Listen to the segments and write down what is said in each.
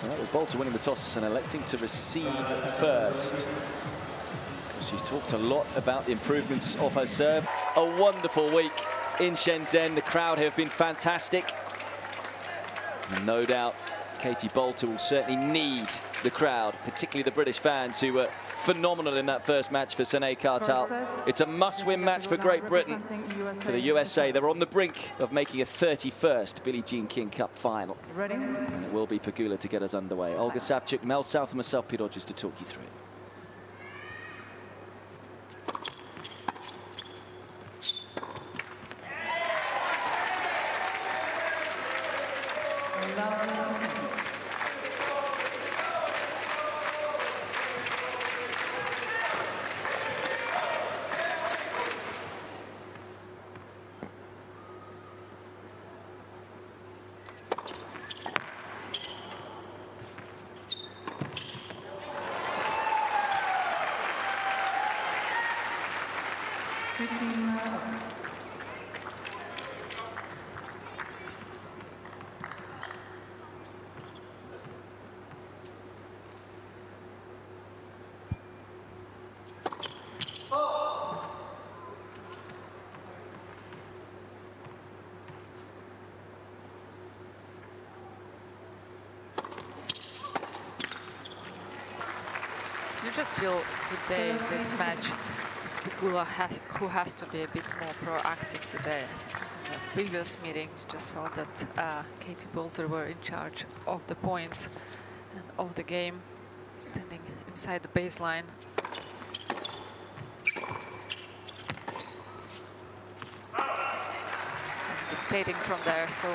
So that was Boulter winning the toss and electing to receive first. She's talked a lot about the improvements of her serve. A wonderful week in Shenzhen. The crowd have been fantastic. And no doubt, Katie Boulter will certainly need the crowd, particularly the British fans who were phenomenal in that first match for Sene Kartal. It's a must-win match for Great Britain. For the USA, they're on the brink of making a 31st Billie Jean King Cup final. And it will be Pegula to get us underway. Olga Savchuk, Mel South and myself, Pete Rogers, to talk you through it. You just feel today in this match, it's Pegula who has to be a bit more proactive today. In the previous meeting, you just felt that Katie Boulter were in charge of the points and of the game, standing inside the baseline. And dictating from there, so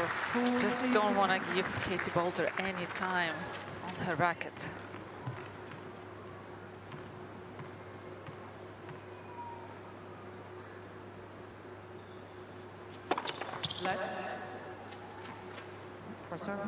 just don't want to give Katie Boulter any time on her racket. Let's for serve.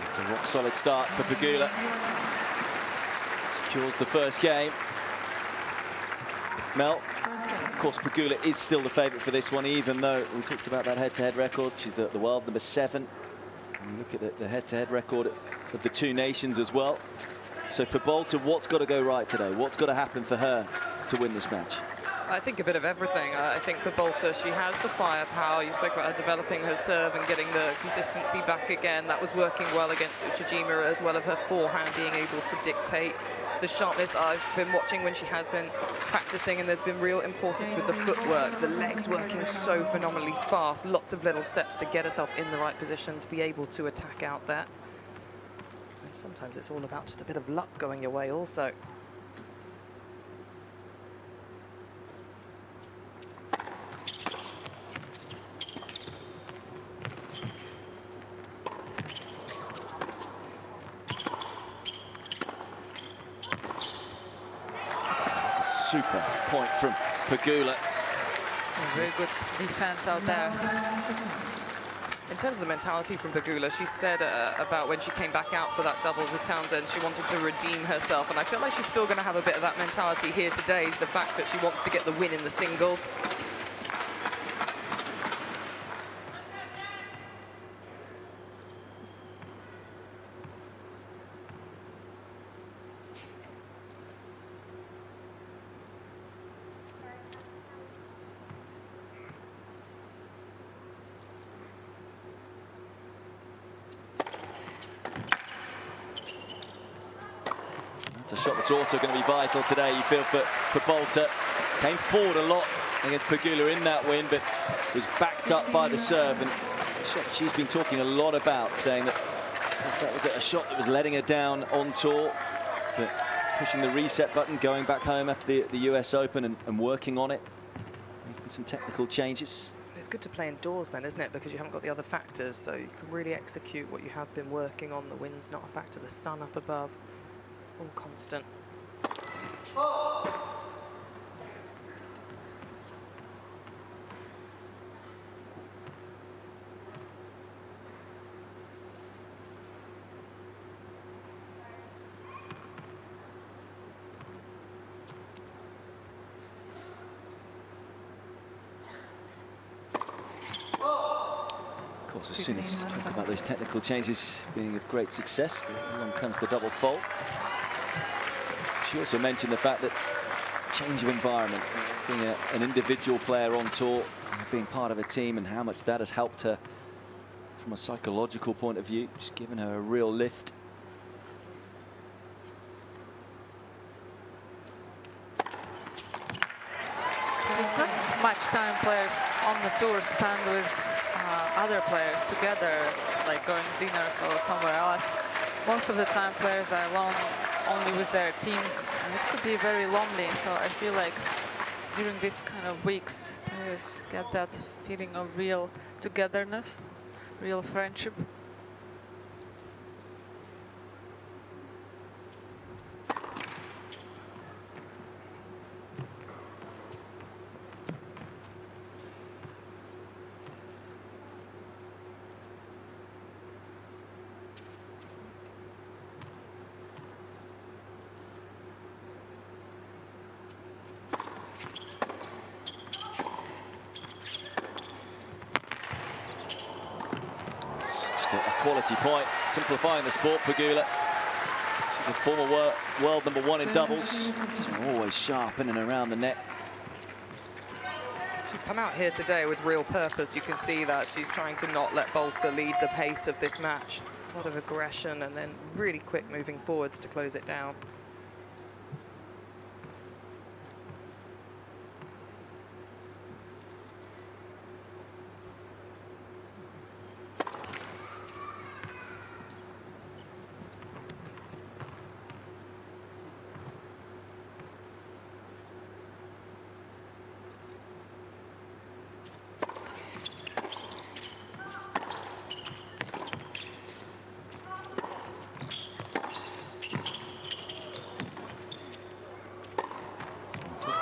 It's a rock-solid start for Pegula. Secures the first game. Mel, of course, Pegula is still the favourite for this one, even though we talked about that head-to-head record. She's the world number 7. And look at the head-to-head record of the two nations as well. So for Boulter, what's got to go right today? What's got to happen for her to win this match? I think a bit of everything. I think for Boulter, she has the firepower. You spoke about her developing her serve and getting the consistency back again. That was working well against Uchijima, as well as her forehand being able to dictate the sharpness. I've been watching when she has been practicing, and there's been real importance with the footwork, the legs working so phenomenally fast, lots of little steps to get herself in the right position to be able to attack out there. And sometimes it's all about just a bit of luck going your way also. Super point from Pegula. Very good defense out there. In terms of the mentality from Pegula, she said about when she came back out for that doubles with Townsend, she wanted to redeem herself, and I feel like she's still going to have a bit of that mentality here today, the fact that she wants to get the win in the singles. It's a shot that's also going to be vital today, you feel, for Boulter. Came forward a lot against Pegula in that win, but was backed up by the serve. And it's a shot she's been talking a lot about, saying that that was a shot that was letting her down on tour, but pushing the reset button, going back home after the US Open and working on it, making some technical changes. It's good to play indoors then, isn't it? Because you haven't got the other factors, so you can really execute what you have been working on. The wind's not a factor, the sun up above. It's all constant. course, as soon as you talk about those technical changes being of great success, along comes the double fault. She also mentioned the fact that change of environment, being an individual player on tour, being part of a team, and how much that has helped her from a psychological point of view, just given her a real lift. It's not much time players on the tour spend with other players together, like going dinners or somewhere else. Most of the time players are alone, only with their teams, and it could be very lonely. So I feel like during these kind of weeks, players get that feeling of real togetherness, real friendship. Quality point, simplifying the sport, Pegula. She's a former world #1 in doubles. So always sharp in and around the net. She's come out here today with real purpose. You can see that she's trying to not let Boulter lead the pace of this match. A lot of aggression and then really quick moving forwards to close it down.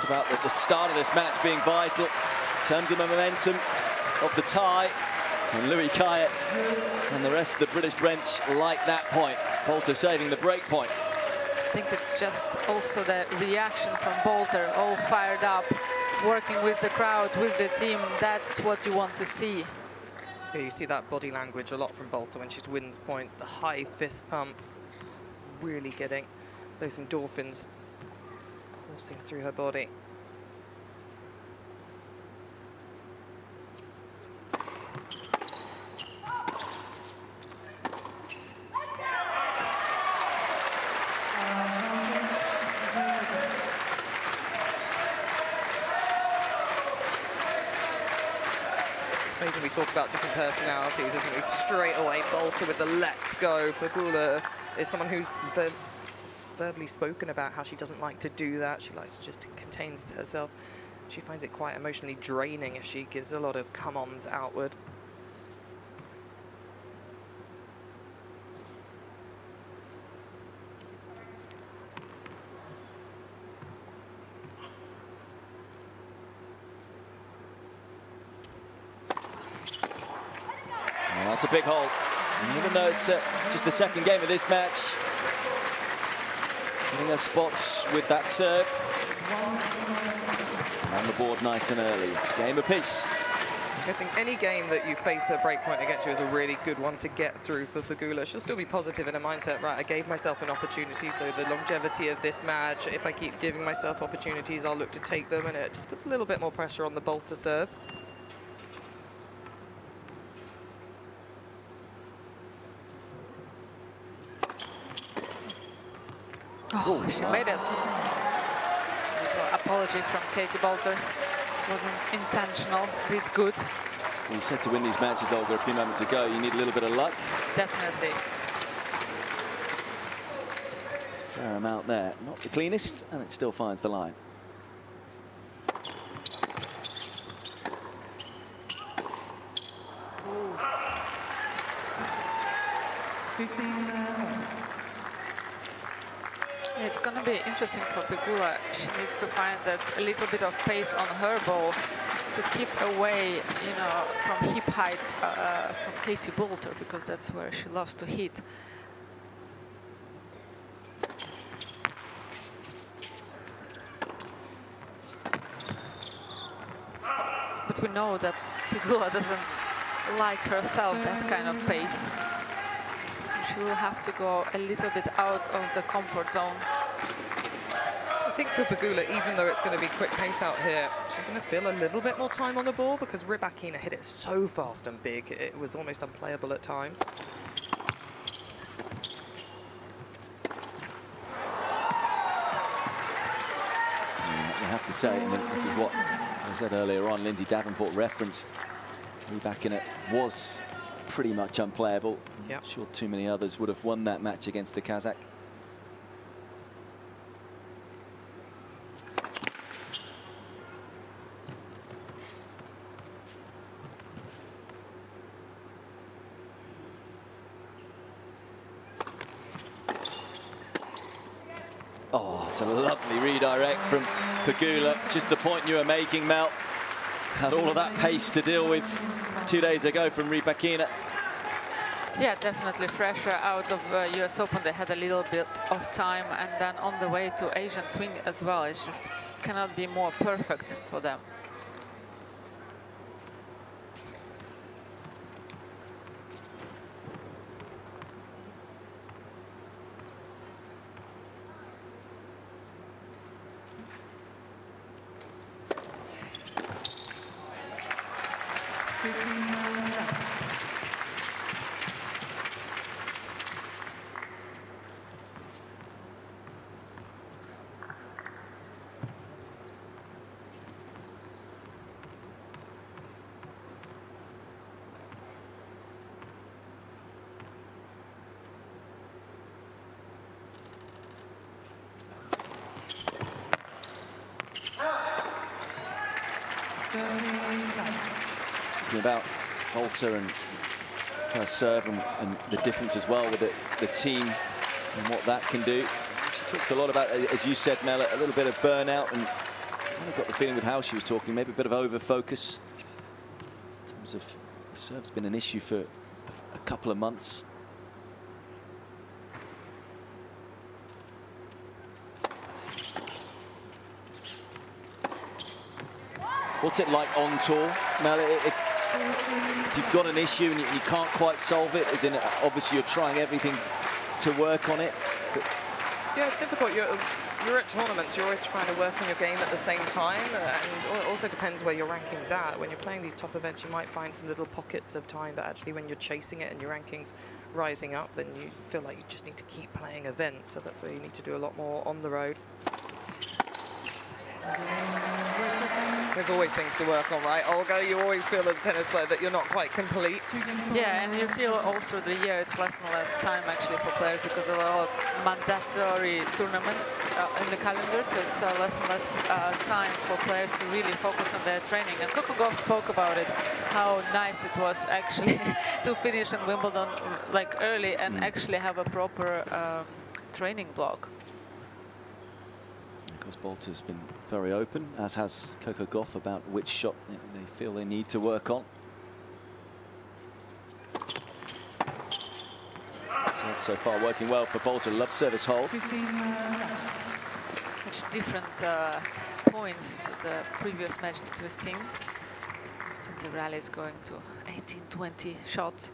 About the start of this match being vital in terms of the momentum of the tie, and Louis Kayet and the rest of the British bench like that point. Boulter saving the break point. I think it's just also the reaction from Boulter, all fired up, working with the crowd, with the team. That's what you want to see. Yeah, you see that body language a lot from Boulter when she wins points. The high fist pump, really getting those endorphins coursing through her body. It's amazing we talk about different personalities, isn't it? Straight away, Boulter with the let's go. Pegula is someone who's verbally spoken about how she doesn't like to do that. She likes to just contain herself. She finds it quite emotionally draining if she gives a lot of come-ons outward. Well, that's a big hold. And even though it's just the second game of this match, getting her spots with that serve. On the board nice and early. Game apiece. I think any game that you face a breakpoint against you is a really good one to get through for Pegula. She'll still be positive in her mindset. Right, I gave myself an opportunity, so the longevity of this match, if I keep giving myself opportunities, I'll look to take them, and it just puts a little bit more pressure on the Boulter serve. Oh, she made it. Apology from Katie Boulter. Wasn't intentional. It's good. You said to win these matches, Olga, a few moments ago, you need a little bit of luck. Definitely. It's a fair amount there. Not the cleanest, and it still finds the line. It's going to be interesting for Pegula. She needs to find that a little bit of pace on her ball to keep away, you know, from hip height from Katie Boulter, because that's where she loves to hit. But we know that Pegula doesn't like herself that kind of pace. So she will have to go a little bit out of the comfort zone. I think for Pegula, even though it's going to be quick pace out here, she's going to feel a little bit more time on the ball because Rybakina hit it so fast and big, it was almost unplayable at times. You have to say, I mean, this is what I said earlier on, Lindsay Davenport referenced. Rybakina was pretty much unplayable. Yep. I'm sure too many others would have won that match against the Kazakh. Oh, it's a lovely redirect from Pegula. Just the point you were making, Mel. Had all of that pace to deal with 2 days ago from Rybakina. Yeah, definitely fresher out of US Open. They had a little bit of time, and then on the way to Asian swing as well. It's just cannot be more perfect for them. Talking about Boulter and her serve and the difference as well with the team and what that can do. She talked a lot about, as you said, Mel, a little bit of burnout, and I kind of got the feeling with how she was talking, maybe a bit of over-focus in terms of the serve's been an issue for a couple of months. What's it like on tour, Mel? If you've got an issue and you can't quite solve it, as in obviously you're trying everything to work on it. But yeah, it's difficult. You're at tournaments, you're always trying to work on your game at the same time, and it also depends where your ranking's at. When you're playing these top events, you might find some little pockets of time, but actually when you're chasing it and your ranking's rising up, then you feel like you just need to keep playing events, so that's where you need to do a lot more on the road. There's always things to work on, right, Olga? You always feel as a tennis player that you're not quite complete. Yeah, and you feel all through the year it's less and less time actually for players because of a lot of mandatory tournaments in the calendar, so it's less and less time for players to really focus on their training. And Coco Gauff spoke about it, how nice it was actually to finish in Wimbledon like early and actually have a proper training block. Because Boulter's been very open, as has Coco Gauff, about which shot they feel they need to work on. So far working well for Boulter. Love service hold. Much different points to the previous match that we've seen. Most of the rallies going to 18-20 shots.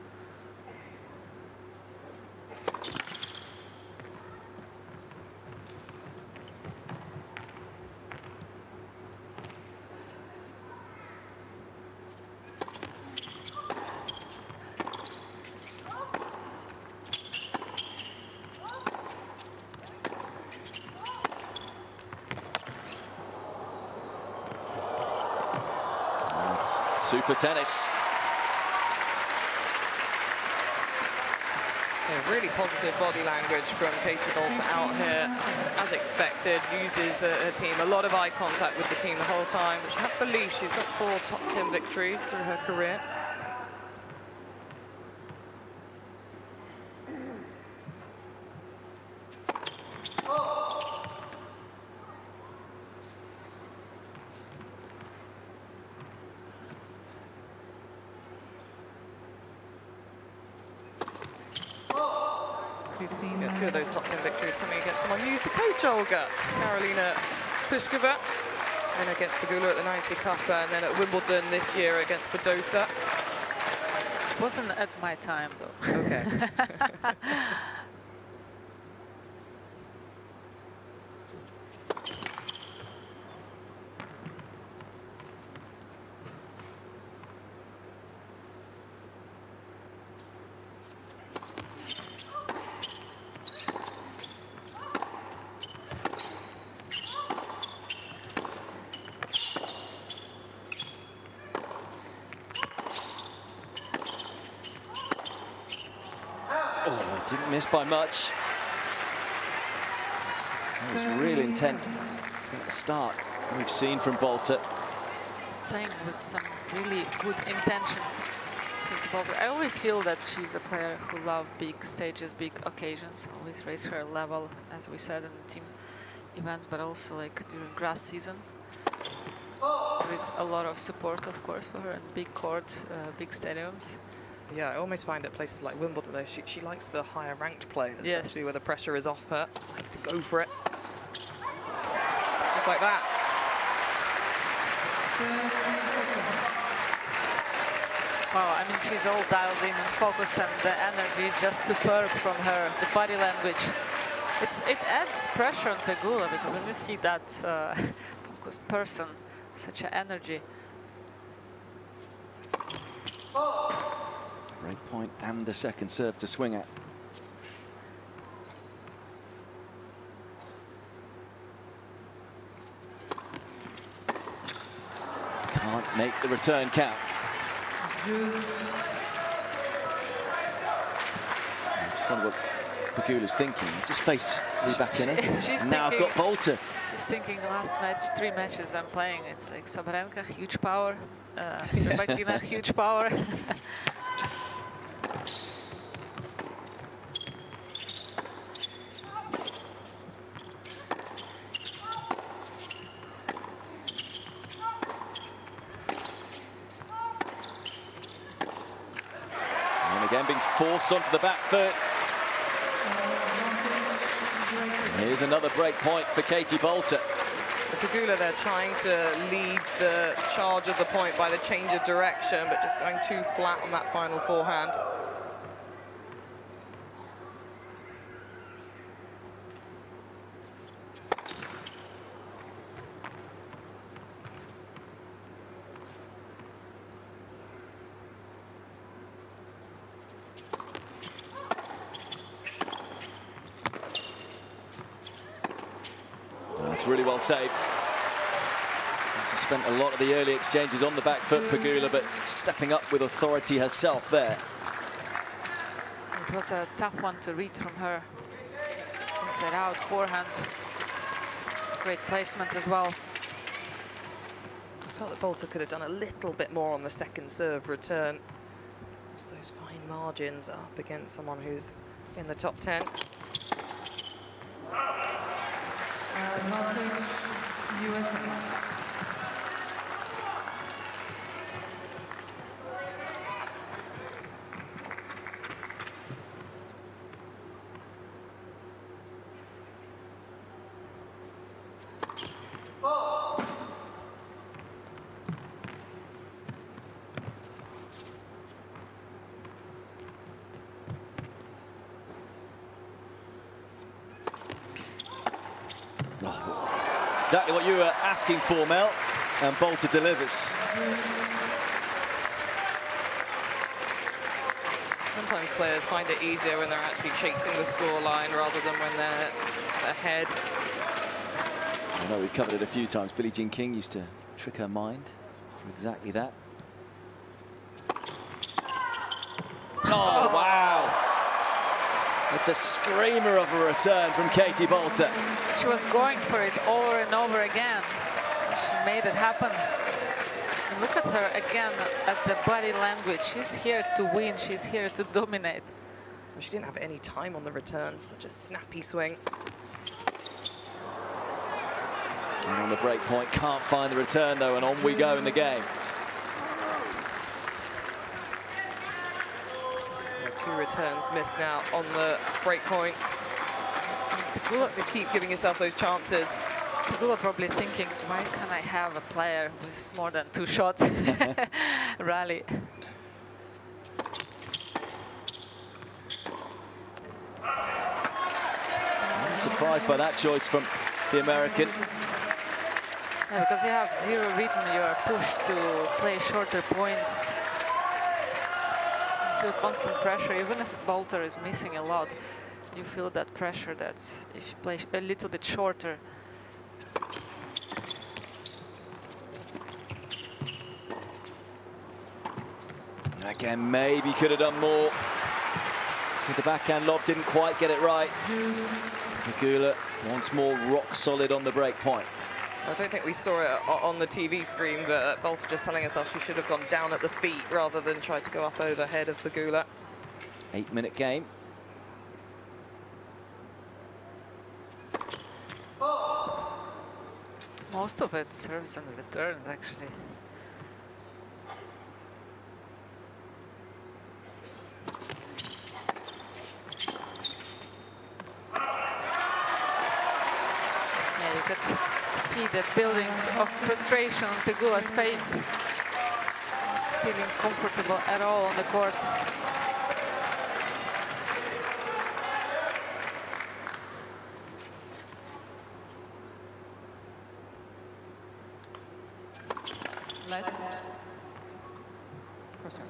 Super tennis. Yeah, really positive body language from Katie Boulter out here, as expected. Uses her team, a lot of eye contact with the team the whole time. But I believe she's got 4 top 10 victories through her career. Yeah, 2 of those top 10 victories coming against someone who used to coach Olga, Karolina Pliskova, and against Pegula at the 90 Cup, and then at Wimbledon this year against Badosa. Wasn't at my time, though. Okay. Oh, didn't miss by much. That was real intent at the start we've seen from Boulter. Playing with some really good intention. Katie Boulter. I always feel that she's a player who loves big stages, big occasions. Always raise her level, as we said, in team events, but also like during grass season. There is a lot of support, of course, for her in big courts, big stadiums. Yeah, I almost find at places like Wimbledon, though, she likes the higher ranked players, Yes. actually, where the pressure is off her. Likes to go for it. Just like that. Wow, I mean, she's all dialed in and focused, and the energy is just superb from her, the body language. It adds pressure on Pegula, because when you see that focused person, such an energy. Break point and a second serve to swing at. Can't make the return count. I just wonder what Pegula's thinking. Just faced Lee back in it. Now I've got Boulter. She's thinking the last match, 3 matches I'm playing. It's like Sabalenka, huge power. Rybakina, huge power. And again being forced onto the back foot. Here's another break point for Katie Boulter. Pegula, they're trying to lead the charge of the point by the change of direction, but just going too flat on that final forehand. It's really well saved. She spent a lot of the early exchanges on the back foot, Pegula, but stepping up with authority herself there. It was a tough one to read from her. Inside out, forehand. Great placement as well. I felt that Boulter could have done a little bit more on the second serve return. It's those fine margins up against someone who's in the top 10. Advantage, USA. Exactly what you were asking for, Mel, and Boulter delivers. Sometimes players find it easier when they're actually chasing the scoreline rather than when they're ahead. I know we've covered it a few times. Billie Jean King used to trick her mind for exactly that. Oh, wow. It's a screamer of a return from Katie Boulter. She was going for it over and over again. So she made it happen. And look at her again at the body language. She's here to win. She's here to dominate. She didn't have any time on the return. Such a snappy swing. And on the break point, can't find the return though, and on we go in the game. 2 returns missed now on the break points. You have to keep giving yourself those chances. Pegula probably thinking, why can't I have a player with more than 2 shots? Rally. surprised by that choice from the American. Yeah, because you have zero rhythm, you are pushed to play shorter points. You feel constant pressure, even if Boulter is missing a lot. You feel that pressure that if you play a little bit shorter. Again, maybe could have done more. With the backhand lob, didn't quite get it right. Pegula once more rock solid on the break point. I don't think we saw it on the TV screen, but Boulter just telling herself she should have gone down at the feet rather than try to go up overhead of Pegula. 8-minute game. Most of it serves and returns, actually. Yeah, you could see the building of frustration on Pegula's face. Not feeling comfortable at all on the court. Let's proceed.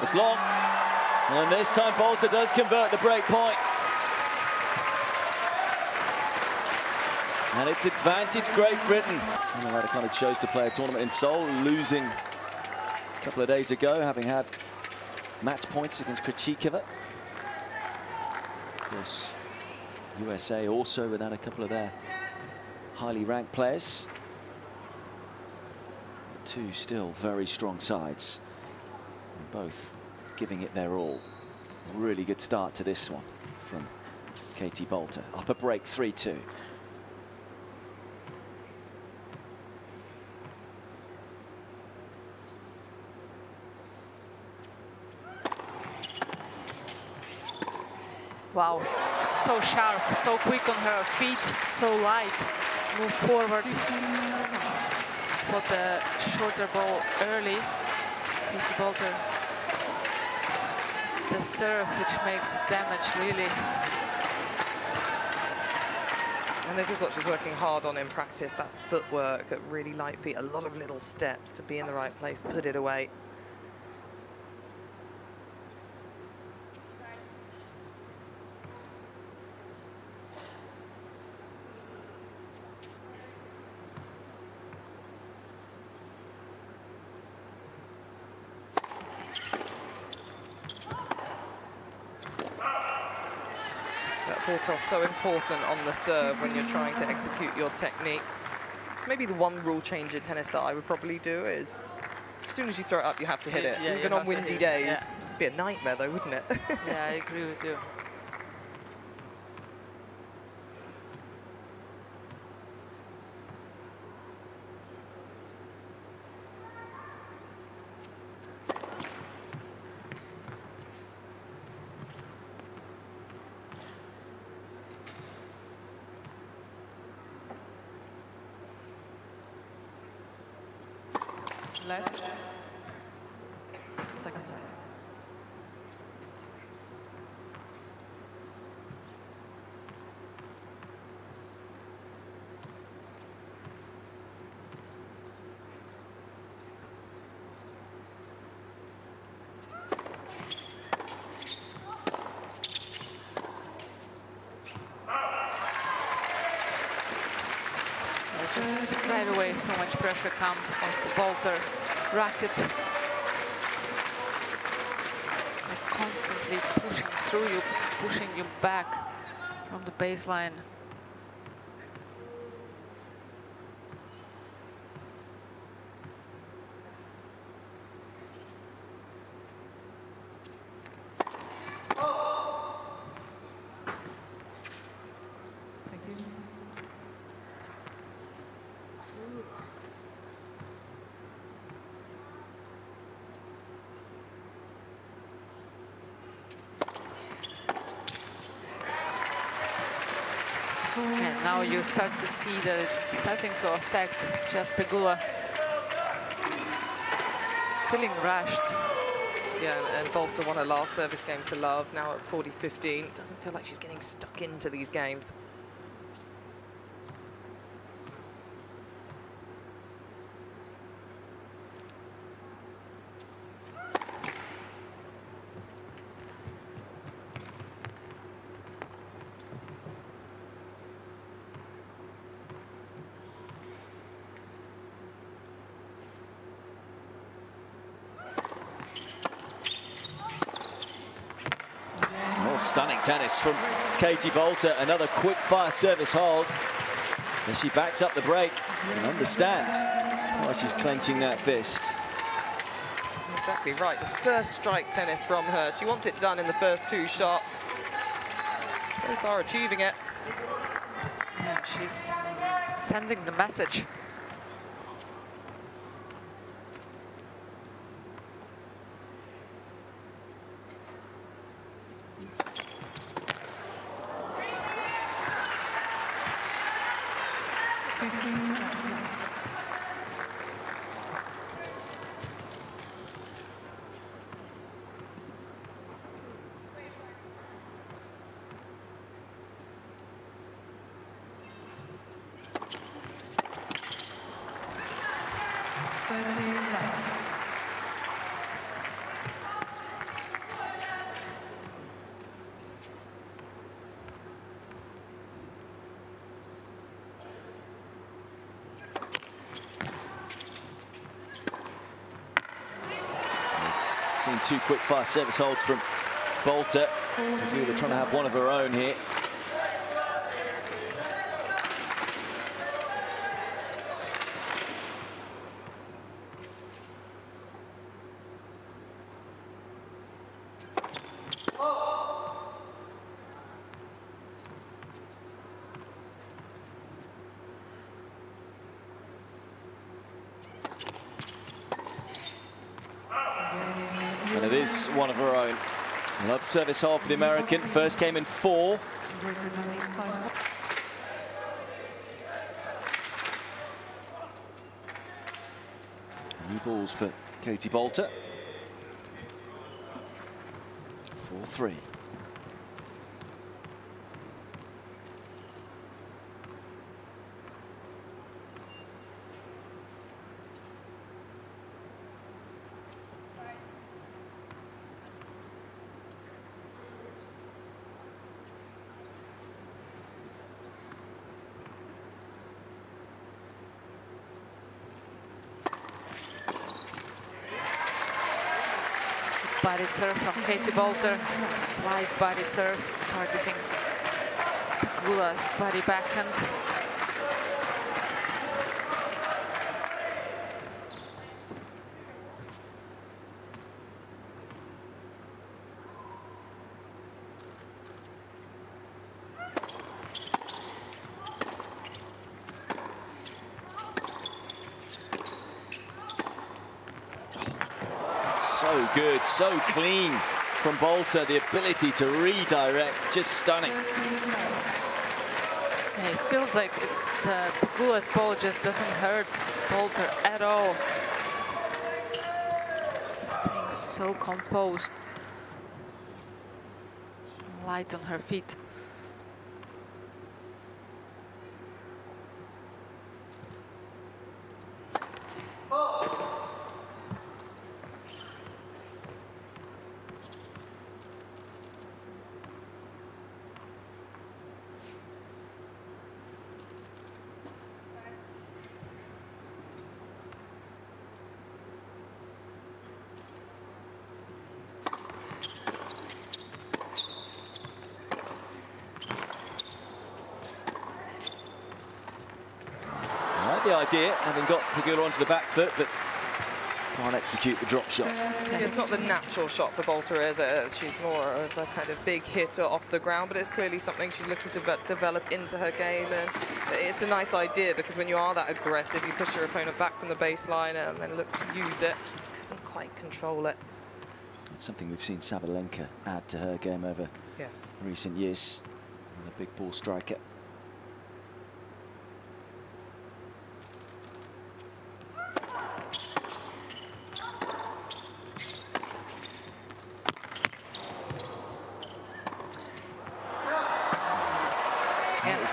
It's long. And this time Boulter does convert the break point. And it's advantage Great Britain. Canada kind of chose to play a tournament in Seoul, losing a couple of days ago, having had match points against Krejcikova. Of course, USA also without a couple of their highly ranked players. Two still very strong sides. And both giving it their all. Really good start to this one from Katie Boulter. Up a break, 3-2. Wow, so sharp, so quick on her feet, so light. Move forward. Spot the shorter ball early. Katie Boulter. It's the serve which makes damage, really. And this is what she's working hard on in practice, that footwork at really light feet, a lot of little steps to be in the right place, put it away. That so important on the serve when you're trying to execute your technique. It's maybe the one rule change in tennis that I would probably do is as soon as you throw it up, you have to hit it. Yeah, even on windy days. Yeah. It'd be a nightmare though, wouldn't it? Yeah, I agree with you. Let's second serve. Just right away, so much pressure comes off the Boulter racket. Like constantly pushing through you, pushing you back from the baseline. Thank you. now you start to see that it's starting to affect just Pegula. It's feeling rushed. Yeah, and Boulter won her last service game to love, now at 40-15. Doesn't feel like she's getting stuck into these games. Stunning tennis from Katie Boulter. Another quick fire service hold. And she backs up the break and understands why she's clenching that fist. Exactly right. Just first strike tennis from her. She wants it done in the first 2 shots. So far achieving it. Yeah, she's sending the message. Seen 2 quick fire service holds from Boulter. Pegula trying to have one of her own here. And it is one of her own. Love service hold for the American. First came in 4. New balls for Katie Boulter. 4-3. Body serve from Katie Boulter. Sliced body serve, targeting Pegula's body backhand. So good, so clean from Boulter. The ability to redirect, just stunning. Yeah, it feels like Pegula's ball just doesn't hurt Boulter at all. Staying so composed. Light on her feet. The idea, having got Pegula onto the back foot, but can't execute the drop shot. It's not the natural shot for Boulter, is it? She's more of a kind of big hitter off the ground, but it's clearly something she's looking to develop into her game. And it's a nice idea because when you are that aggressive, you push your opponent back from the baseline and then look to use it. Just couldn't quite control it. It's something we've seen Sabalenka add to her game over recent years. A big ball striker.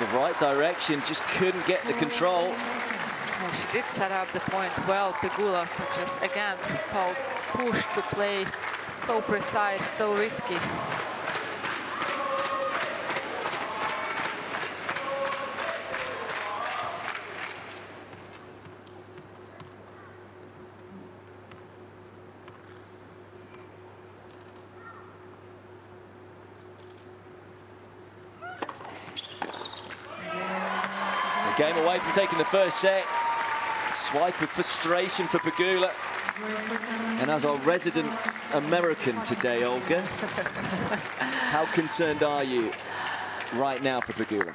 the right direction, just couldn't get the control. Well, she did set up the point well, Pegula, but just again felt pushed to play so precise, so risky. Game away from taking the first set. Swipe of frustration for Pegula. And as our resident American today, Olga, how concerned are you right now for Pegula?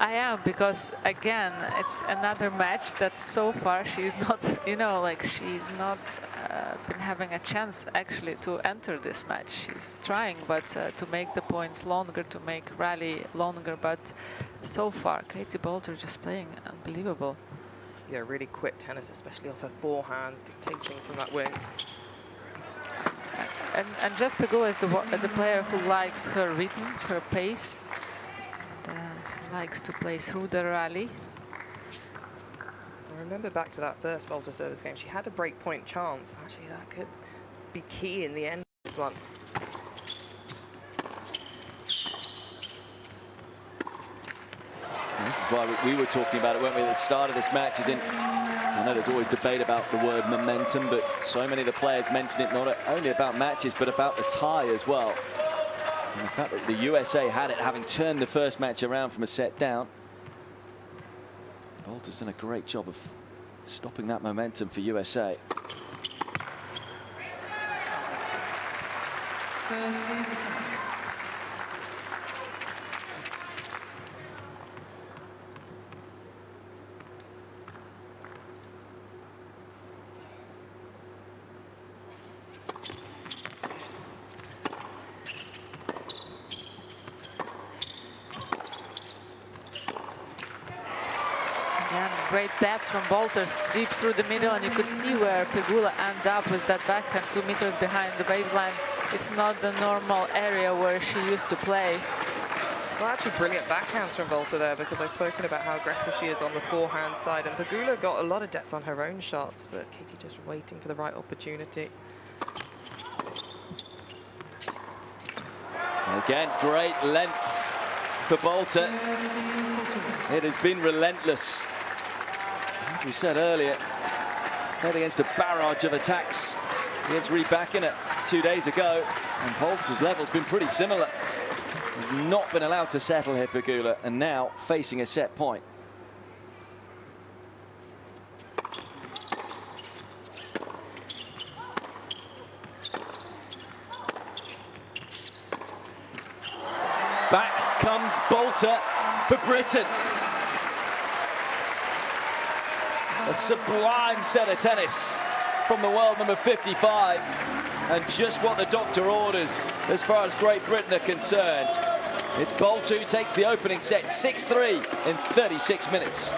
I am, because again, it's another match that so far she's not, you know, like she's not been having a chance actually to enter this match. She's trying, but to make the points longer, to make rally longer. But so far, Katie Boulter just playing unbelievable. Yeah, really quick tennis, especially off her forehand, dictating from that wing. And just Pegula is the player who likes her rhythm, her pace. Likes to play through the rally. I remember back to that first Boulter service game, she had a break point chance. Actually, that could be key in the end of this one. And this is why we were talking about it, weren't we, at the start of this match. I know there's always debate about the word momentum, but so many of the players mention it not only about matches, but about the tie as well. And the fact that the USA had it, having turned the first match around from a set down. Boulter's done a great job of stopping that momentum for USA. Great depth from Boulter, deep through the middle, and you could see where Pegula ended up with that backhand 2 meters behind the baseline. It's not the normal area where she used to play. Well, actually brilliant backhands from Boulter there, because I've spoken about how aggressive she is on the forehand side, and Pegula got a lot of depth on her own shots, but Katie just waiting for the right opportunity. Again, great length for Boulter. It has been relentless. As we said earlier, head against a barrage of attacks against Rybakina 2 days ago, and Boulter's level's been pretty similar. Has not been allowed to settle here, Pegula, and now facing a set point. Back comes Boulter for Britain. A sublime set of tennis from the world number 55, and just what the doctor orders as far as Great Britain are concerned. It's Boulter who takes the opening set 6-3 in 36 minutes.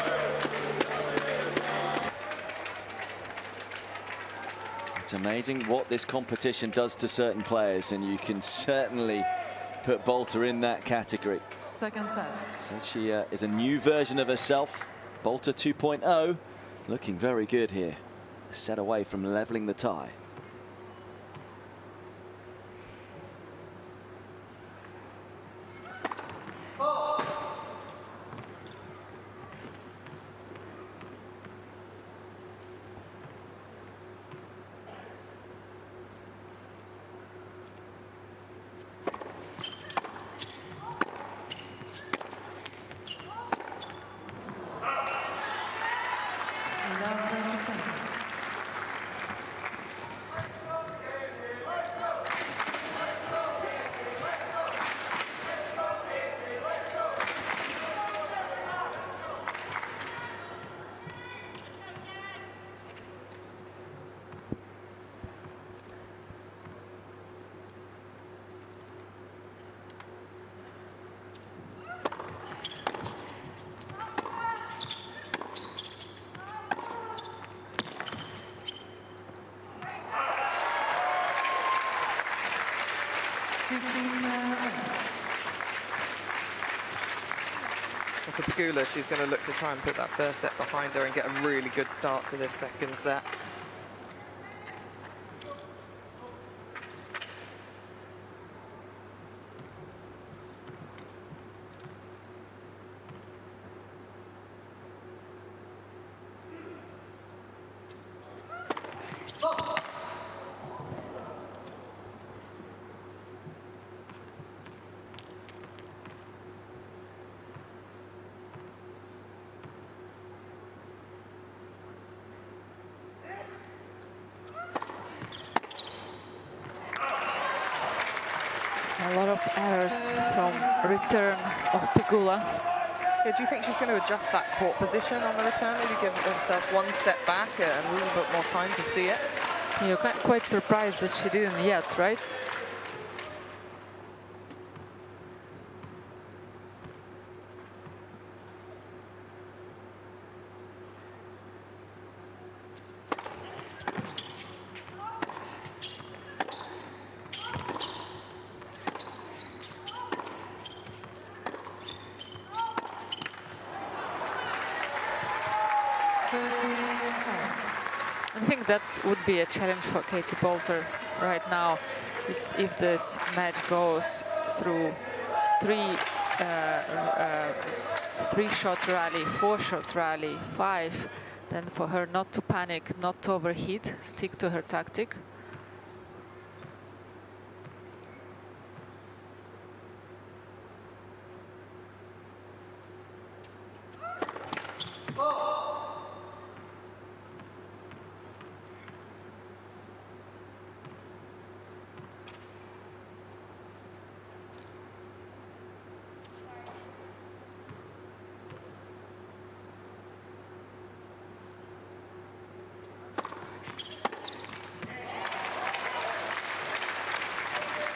It's amazing what this competition does to certain players, and you can certainly put Boulter in that category. Second set. So she is a new version of herself. Boulter 2.0. Looking very good here. A set away from leveling the tie. Pegula, she's going to look to try and put that first set behind her and get a really good start to this second set. A lot of errors from return of Pegula. Yeah, do you think she's going to adjust that court position on the return? Maybe give herself one step back and a little bit more time to see it? You're quite surprised that she didn't yet, right? I think that would be a challenge for Katie Boulter right now. It's if this match goes through three-shot rally, four-shot rally, 5, then for her not to panic, not to overheat, stick to her tactic.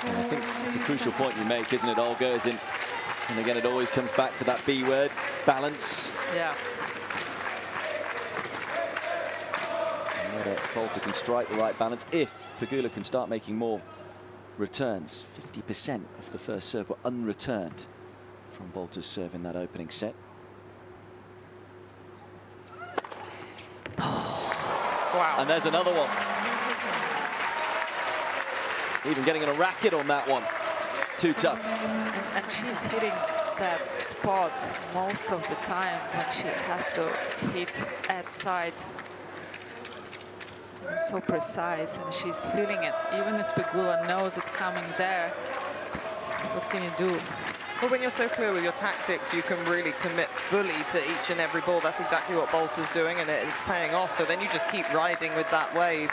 And I think it's a crucial point you make, isn't it, Olga? As in, and again, it always comes back to that B word, balance. Yeah. And whether Boulter can strike the right balance, if Pegula can start making more returns. 50% of the first serve were unreturned from Boulter's serve in that opening set. Wow. And there's another one. Even getting on a racket on that one. Too tough. And she's hitting that spot most of the time when she has to hit at side. So precise, and she's feeling it. Even if Pegula knows it coming there, but what can you do? Well, when you're so clear with your tactics, you can really commit fully to each and every ball. That's exactly what Boulter's doing, and it's paying off. So then you just keep riding with that wave.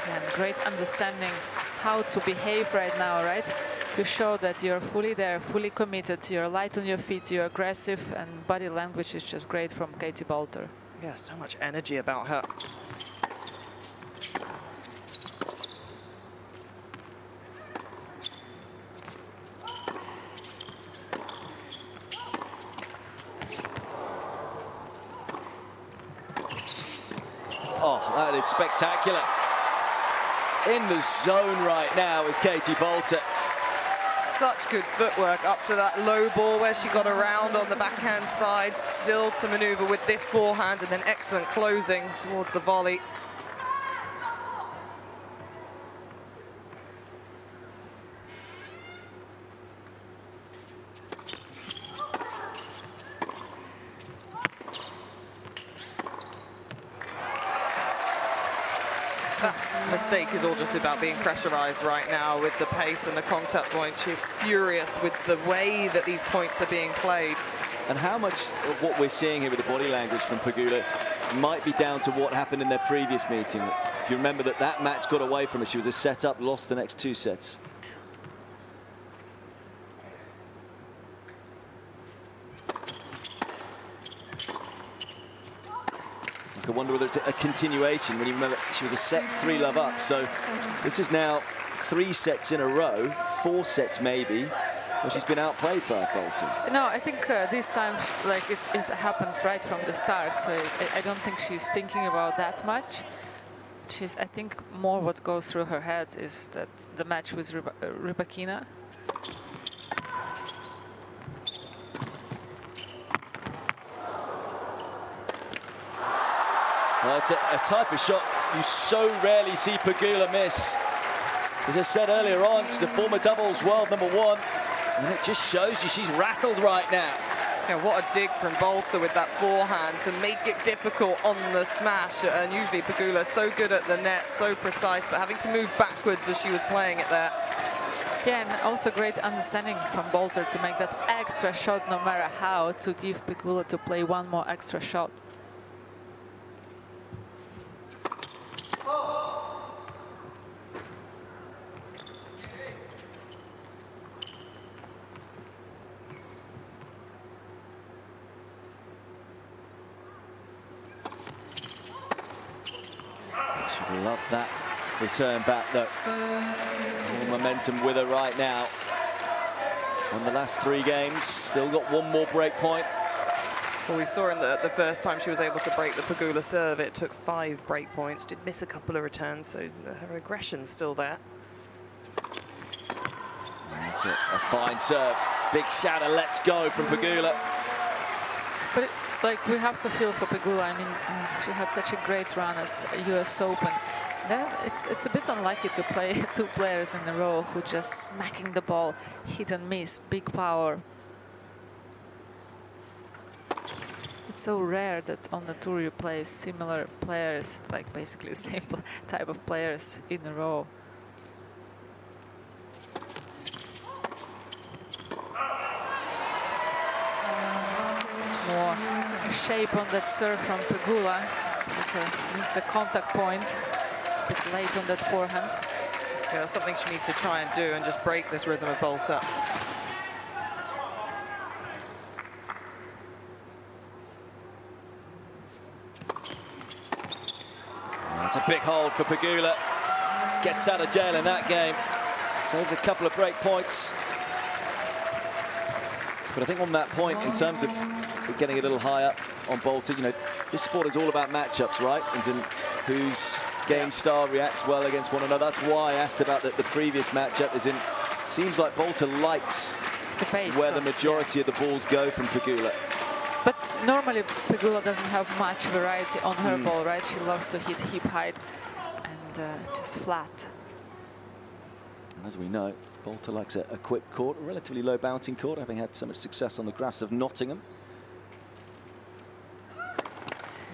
And great understanding how to behave right now, right? To show that you're fully there, fully committed, you're light on your feet, you're aggressive, and body language is just great from Katie Boulter. Yeah, so much energy about her. Oh, that is spectacular. In the zone right now is Katie Boulter. Such good footwork up to that low ball where she got around on the backhand side, still to maneuver with this forehand, and then excellent closing towards the volley. That mistake is all just about being pressurized right now with the pace and the contact point. She's furious with the way that these points are being played. And how much of what we're seeing here with the body language from Pegula might be down to what happened in their previous meeting. If you remember that match got away from her, she was a set up, lost the next 2 sets. I wonder whether it's a continuation. When you remember, she was a set 3-love up. So this is now 3 sets in a row, 4 sets maybe, where she's been outplayed by Boulter. No, I think this time, like it happens right from the start. So I don't think she's thinking about that much. I think more what goes through her head is that the match with Rybakina. Well, it's a type of shot you so rarely see Pegula miss. As I said earlier on, she's the former doubles world #1, and it just shows you she's rattled right now. Yeah, what a dig from Boulter with that forehand to make it difficult on the smash. And usually Pegula so good at the net, so precise, but having to move backwards as she was playing it there. Yeah, and also great understanding from Boulter to make that extra shot no matter how, to give Pegula to play one more extra shot. She'd love that return back, though. All momentum with her right now. Won the last 3 games, still got 1 more break point. Well, we saw in the first time she was able to break the Pegula serve, it took 5 break points. Did miss a couple of returns, so her aggression's still there. That's a fine serve. Big shout of let's go from Pegula. But like, we have to feel for Pegula. I mean, she had such a great run at US Open. Then it's a bit unlucky to play 2 players in a row who just smacking the ball, hit and miss, big power. It's so rare that on the tour you play similar players, like basically the same type of players in a row. More shape on that serve from Pegula. Missed the contact point. A bit late on that forehand. Yeah, that's something she needs to try and do and just break this rhythm of Boulter. That's a big hold for Pegula. Gets out of jail in that game. Saves a couple of break points. But I think on that point, in terms of getting a little higher on Boulter, you know, this sport is all about matchups, right? And whose game style reacts well against one another. That's why I asked about the previous matchup. As in, seems like Boulter likes the pace where the majority of the balls go from Pegula. But normally Pegula doesn't have much variety on her ball, right? She loves to hit hip height and just flat. And as we know, Boulter likes a quick court, a relatively low bouncing court, having had so much success on the grass of Nottingham.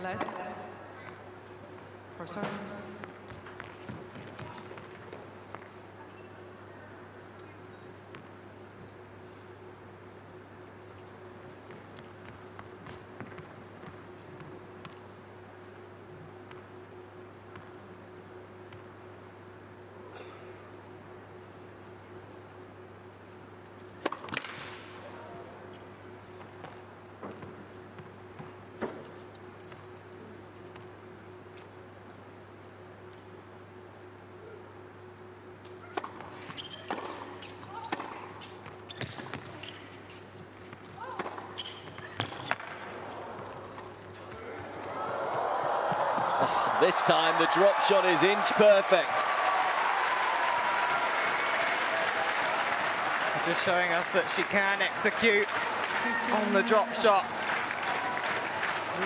Let's. For serve. This time the drop shot is inch perfect. Just showing us that she can execute on the drop shot.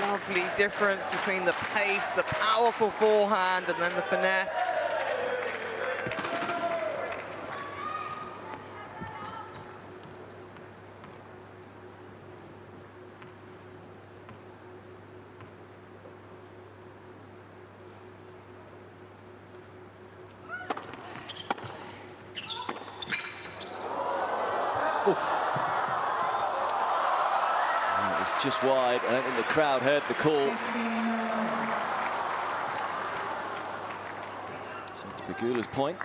Lovely difference between the pace, the powerful forehand, and then the finesse. Oof. And it was just wide. I don't think the crowd heard the call. So it's Pegula's point.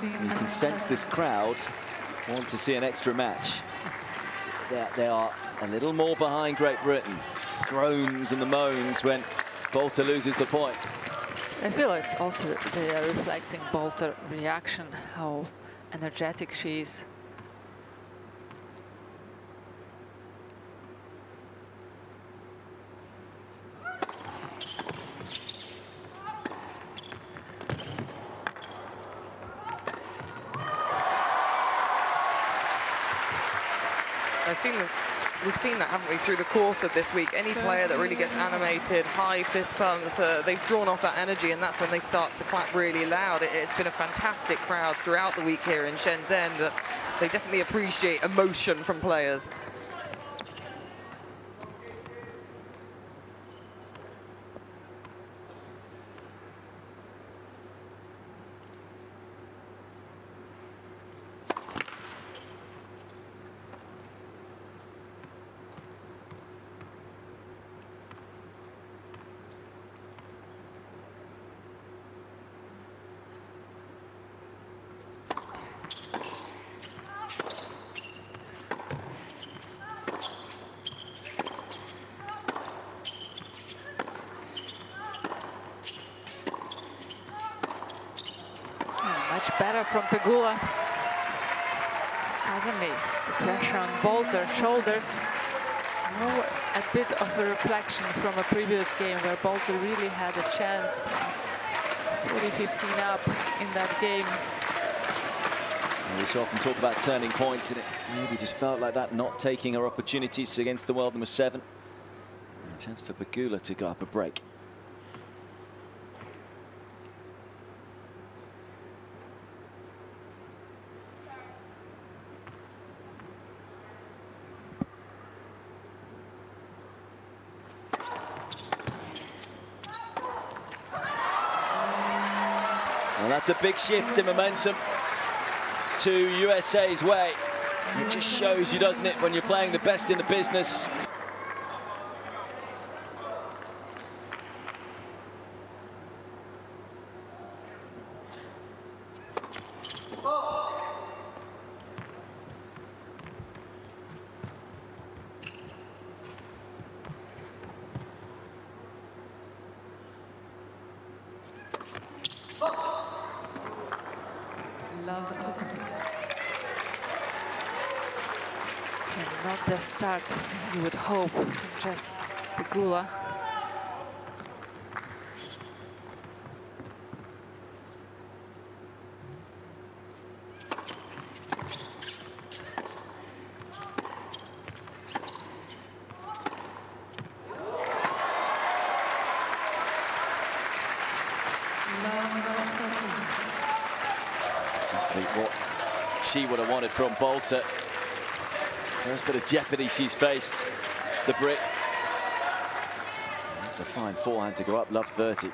You can sense this crowd want to see an extra match. They are a little more behind Great Britain. Groans and the moans when Boulter loses the point. I feel it's also they are reflecting Boulter reaction, how energetic she is. We've seen that, haven't we, through the course of this week. Any player that really gets animated, high fist pumps, they've drawn off that energy, and that's when they start to clap really loud. It's been a fantastic crowd throughout the week here in Shenzhen, but they definitely appreciate emotion from players. Much better from Pegula. Suddenly, it's a pressure on Boulter's shoulders. Oh, a bit of a reflection from a previous game where Boulter really had a chance. 40-15 up in that game. We so often talk about turning points, and it maybe just felt like that, not taking her opportunities against the world number 7. And a chance for Pegula to go up a break. Well, that's a big shift in momentum to USA's way. It just shows you, doesn't it, when you're playing the best in the business. And not the start you would hope, just Pegula. Exactly what she would have wanted from Boulter. First bit of jeopardy she's faced, the Brit. That's a fine forehand to go up, love 30.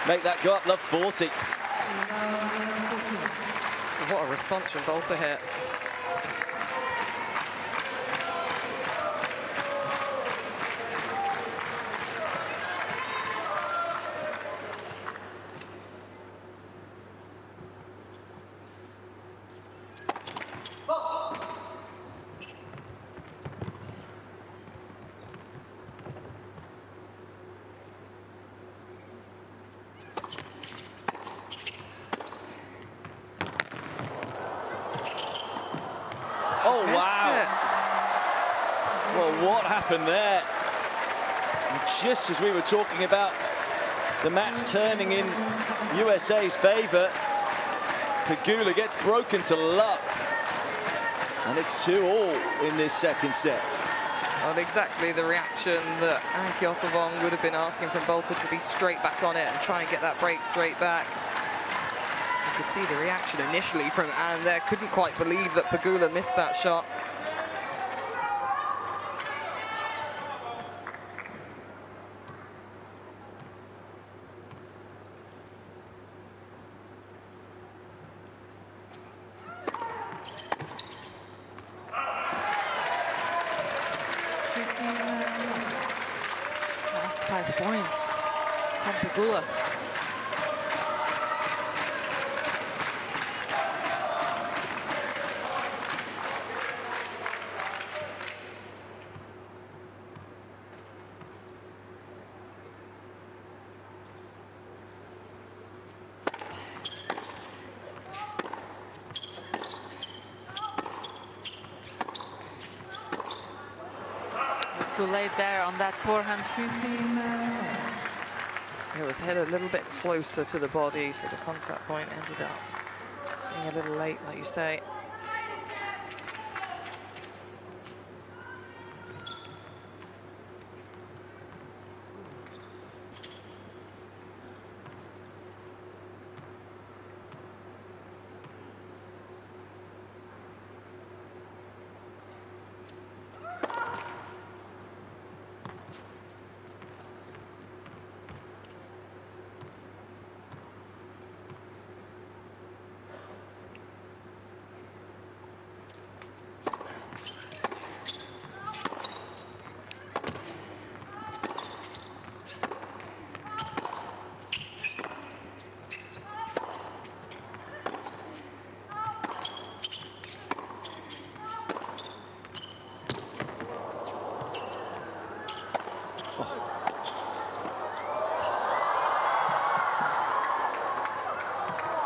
Make that go up, love 40. What a response from Boulter here. Oh, wow. Well, what happened there? And just as we were talking about the match turning in USA's favour, Pegula gets broken to love. And it's 2-all in this second set. Well, exactly the reaction that Ankie Ottavong would have been asking from Boulter, to be straight back on it and try and get that break straight back. You could see the reaction initially from Anne there. Couldn't quite believe that Pegula missed that shot. 5 points from Pegula. Too late there on that forehand. It was hit a little bit closer to the body, so the contact point ended up being a little late, like you say.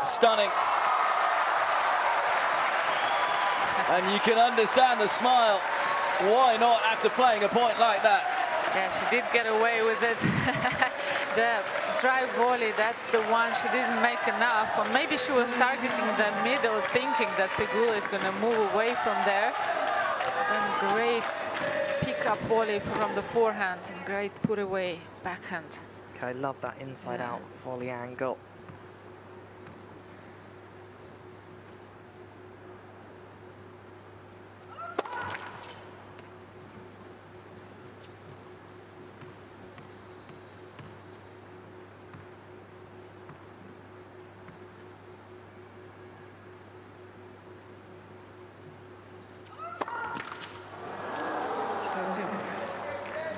Stunning. And you can understand the smile. Why not after playing a point like that? Yeah, she did get away with it. The drive volley, that's the one she didn't make enough. Or maybe she was targeting the middle, thinking that Pegula is going to move away from there. Then great pick-up volley from the forehand and great put-away backhand. Okay, I love that inside-out volley angle.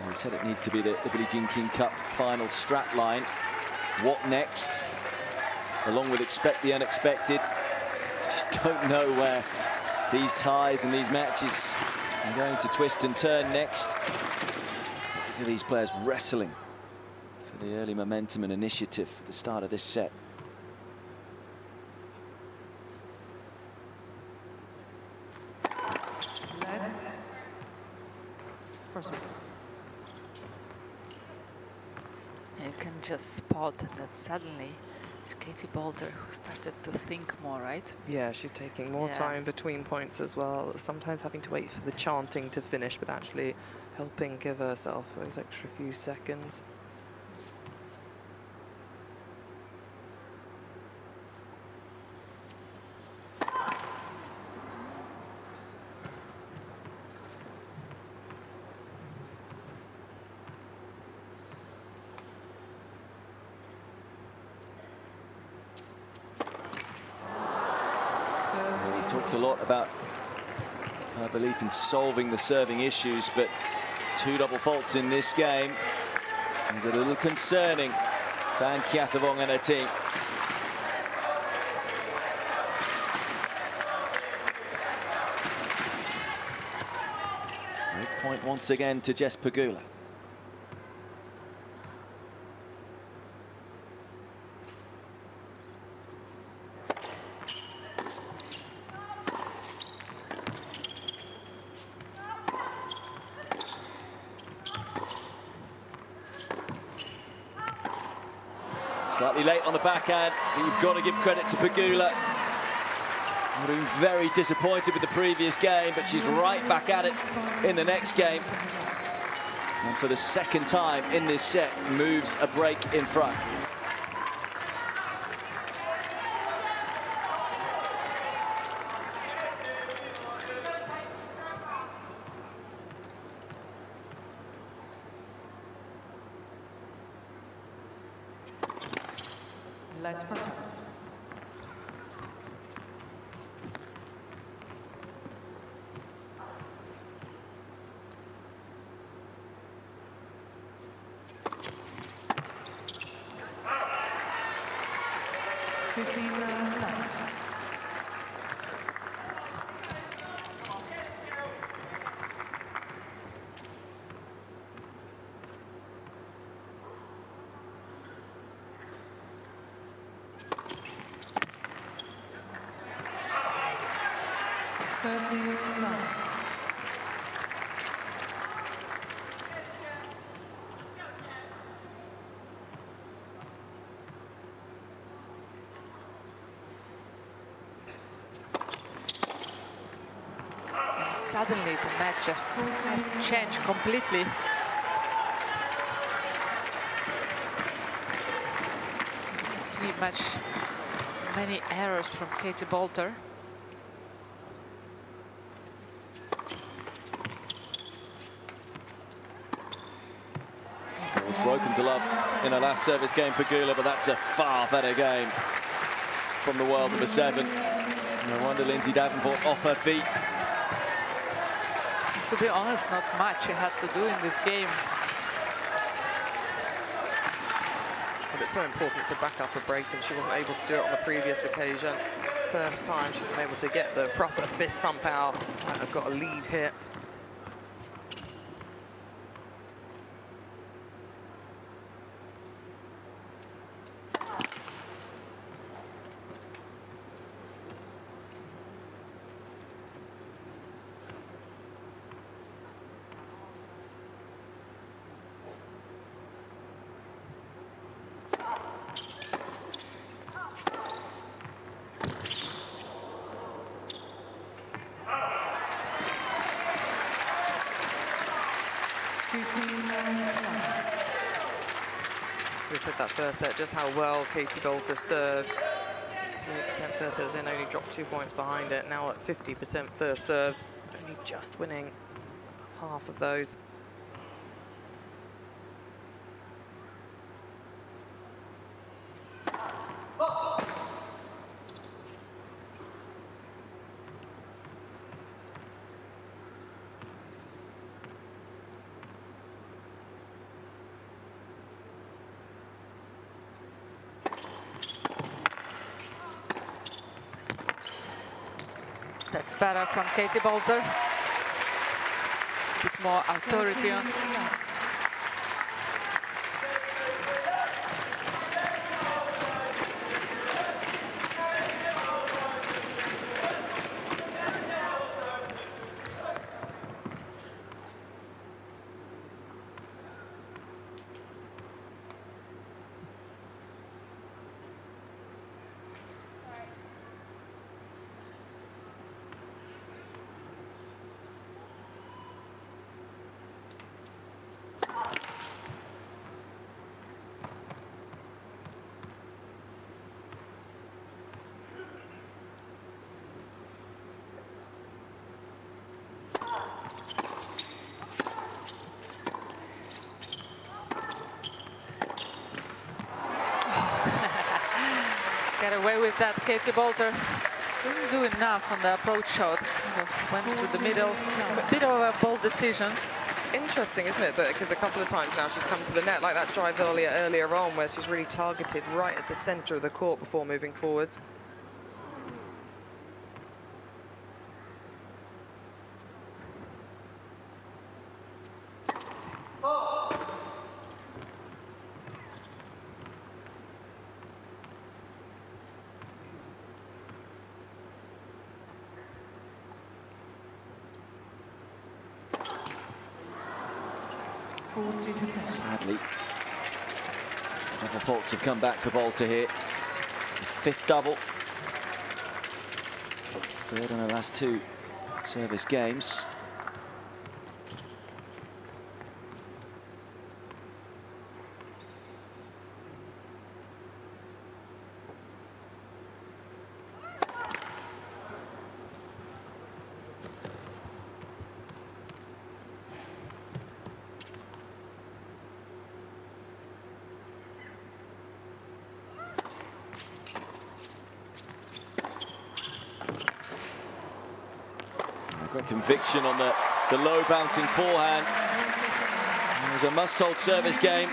We said it needs to be the Billie Jean King Cup final strap line. What next? Along with expect the unexpected. Just don't know where these ties and these matches are going to twist and turn next. Both of these players wrestling for the early momentum and initiative at the start of this set. Let's first one. You can just spot that suddenly it's Katie Boulter who started to think more, right? Yeah, she's taking more time between points as well. Sometimes having to wait for the chanting to finish, but actually helping give herself those extra few seconds. Talked a lot about her belief in solving the serving issues, but 2 double faults in this game is a little concerning for Anne Kjathavong and her team. Great point once again to Jess Pegula. Slightly late on the backhand, but you've got to give credit to Pegula. I've been very disappointed with the previous game, but she's right back at it in the next game. And for the second time in this set, moves a break in front. Let's first one. 15 left. Suddenly the match just has changed completely. You see many errors from Katie Boulter. It was broken to love in her last service game, Pegula, but that's a far better game from the world number 7. No wonder Lindsay Davenport off her feet. To be honest, not much she had to do in this game. But it's so important to back up a break, and she wasn't able to do it on the previous occasion. First time she's been able to get the proper fist pump out. Might have got a lead hit. We said that first set, just how well Katie Boulter served. 68% first serves in, only dropped 2 points behind it. Now at 50% first serves, only just winning above half of those. That's better from Katie Boulter. A bit more authority on. Get away with that, Katie Boulter. Didn't do enough on the approach shot. Kind of went through the middle. A bit of a bold decision. Interesting, isn't it? But because a couple of times now she's come to the net, like that drive earlier on, where she's really targeted right at the centre of the court before moving forwards. Sadly, double faults have come back for Boulter here. The 5th double. 3rd in her last 2 service games. Great conviction on the low bouncing forehand. It was a must-hold service game.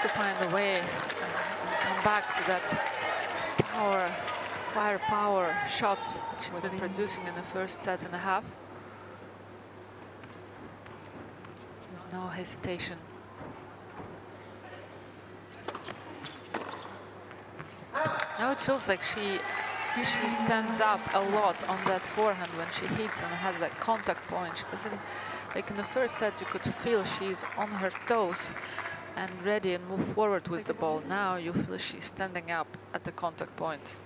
to find a way and come back to that firepower shots that she's been producing in the first set and a half. There's no hesitation. Now it feels like she stands up a lot on that forehand when she hits and has that contact point. She doesn't, like in the first set you could feel she's on her toes and ready and move forward with the ball. Now you feel she's standing up at the contact point.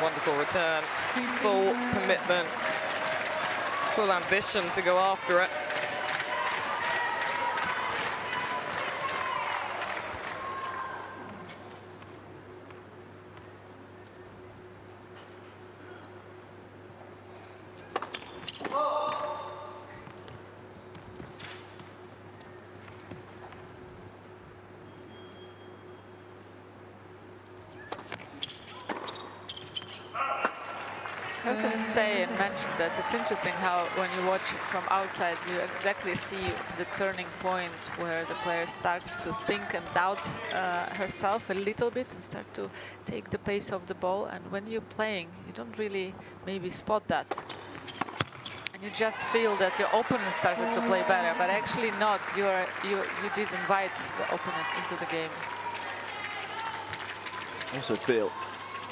Wonderful return, full commitment, full ambition to go after it. I have to say and mention that it's interesting how when you watch from outside you exactly see the turning point where the player starts to think and doubt herself a little bit and start to take the pace of the ball, and when you're playing you don't really maybe spot that and you just feel that your opponent started to play better, but actually not. You did invite the opponent into the game. I also feel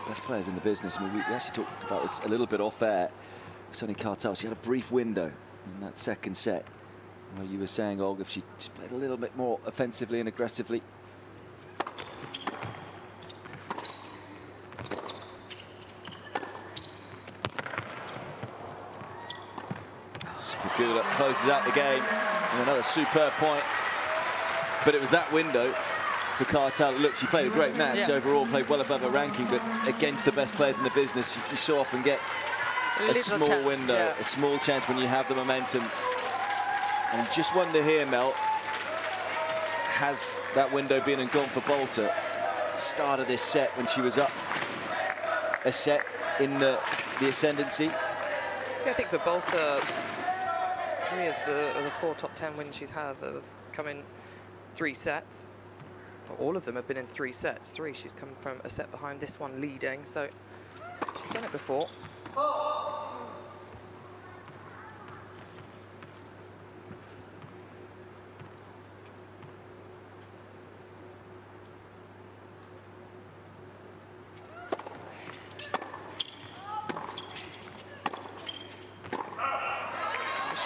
best players in the business. I mean, we actually talked about this a little bit off air. Sonny Cartel, she had a brief window in that second set where you were saying, Olga, if she just played a little bit more offensively and aggressively. Pegula closes out the game and another superb point. But it was that window for Cartel. Look, she played a great match overall, played well above her ranking, but against the best players in the business, you so often get a small chance, window, a small chance when you have the momentum. And just wonder here, Mel, has that window been and gone for Boulter? Start of this set when she was up a set in the ascendancy. Yeah, I think for Boulter, 3 of the 4 top 10 wins she's had have come in 3 sets. All of them have been in 3 sets. 3, she's come from a set behind, this one leading, so she's done it before.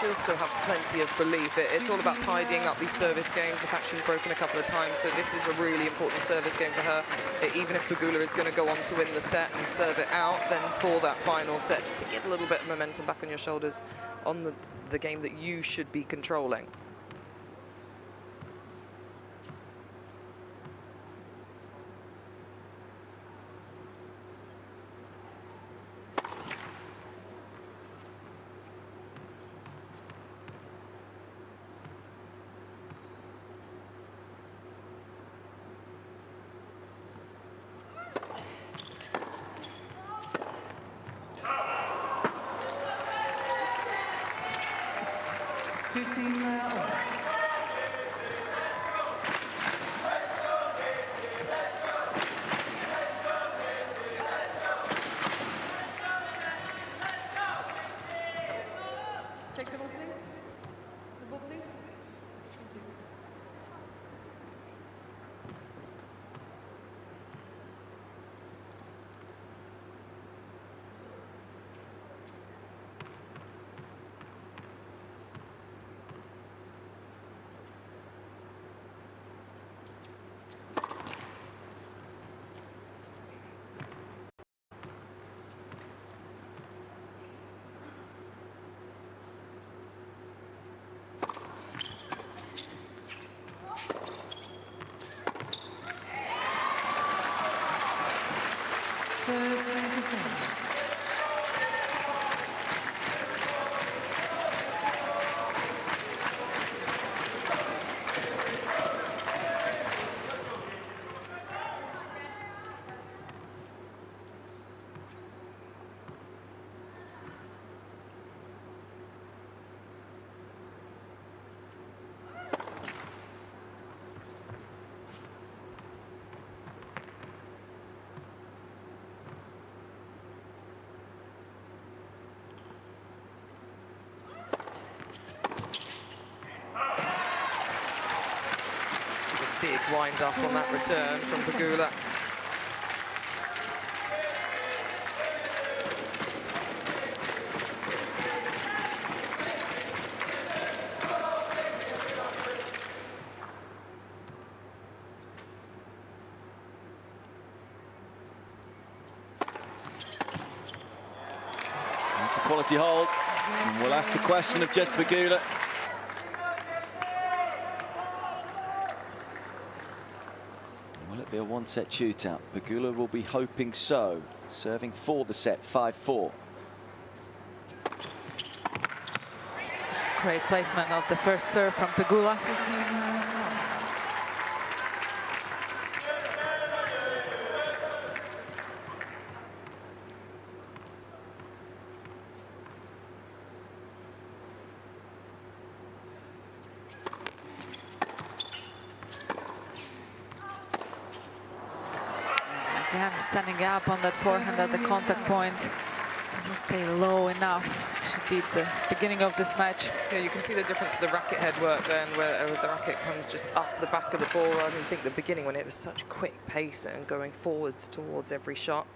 She'll still have plenty of belief. It's all about tidying up these service games. The fact she's broken a couple of times, so this is a really important service game for her. Even if Pegula is going to go on to win the set and serve it out, then for that final set, just to get a little bit of momentum back on your shoulders on the game that you should be controlling. Take the ball, please. The ball, please. Thank you. wind up on that return from Pegula. It's a quality hold. And we'll ask the question of Jess Pegula. Will it be a one-set shootout? Pegula will be hoping so. Serving for the set, 5-4. Great placement of the first serve from Pegula. Again, standing up on that forehand at the contact point. Doesn't stay low enough. She did the beginning of this match. Yeah, you can see the difference of the racket head work then, where the racket comes just up the back of the ball. I think the beginning when it was such quick pace and going forwards towards every shot.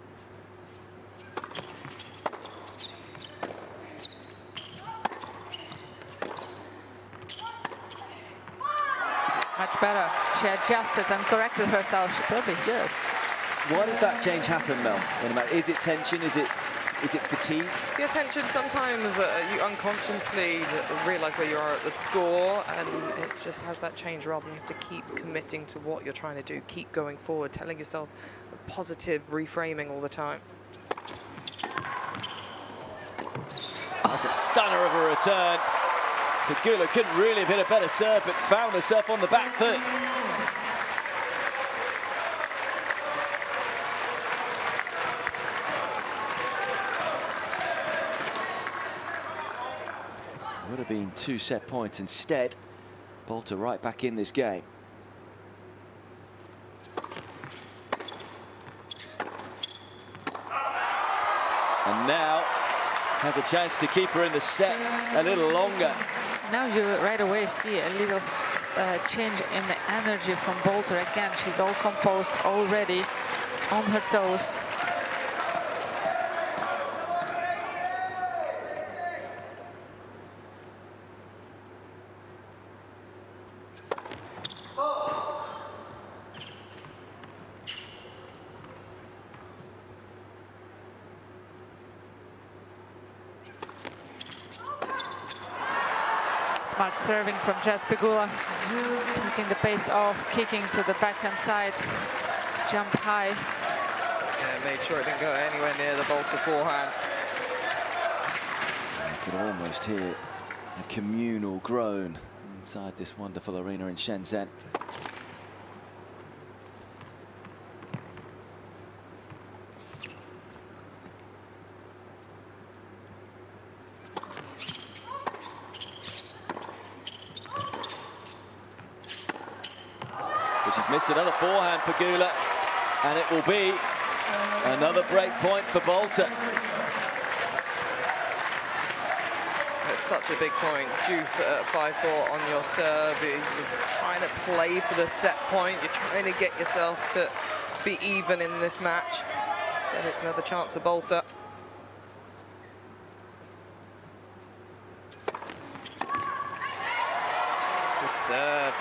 Much better. She adjusted and corrected herself. She probably does. Why does that change happen, Mel? Is it tension? Is it fatigue? The tension sometimes you unconsciously realise where you are at the score, and it just has that change rather than you have to keep committing to what you're trying to do, keep going forward, telling yourself a positive reframing all the time. That's a stunner of a return. Pegula couldn't really have hit a better serve, but found herself on the back foot. Would have been 2 set points instead. Boulter right back in this game. And now has a chance to keep her in the set a little longer. Now you right away see a little change in the energy from Boulter. Again, she's all composed already, on her toes. Smart serving from Jess Pegula, taking the pace off, kicking to the backhand side, jumped high. Yeah, made sure it didn't go anywhere near the Boulter forehand. You could almost hear a communal groan inside this wonderful arena in Shenzhen. She's missed another forehand, Pegula, and it will be another break point for Boulter. It's such a big point. Juice at 5-4 on your serve. You're trying to play for the set point. You're trying to get yourself to be even in this match. Instead, it's another chance for Boulter. Good serve.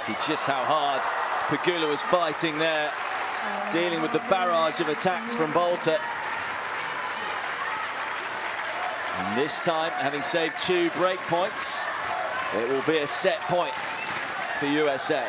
See just how hard Pegula was fighting there, dealing with the barrage of attacks from Boulter. And this time, having saved 2 break points, it will be a set point for USA.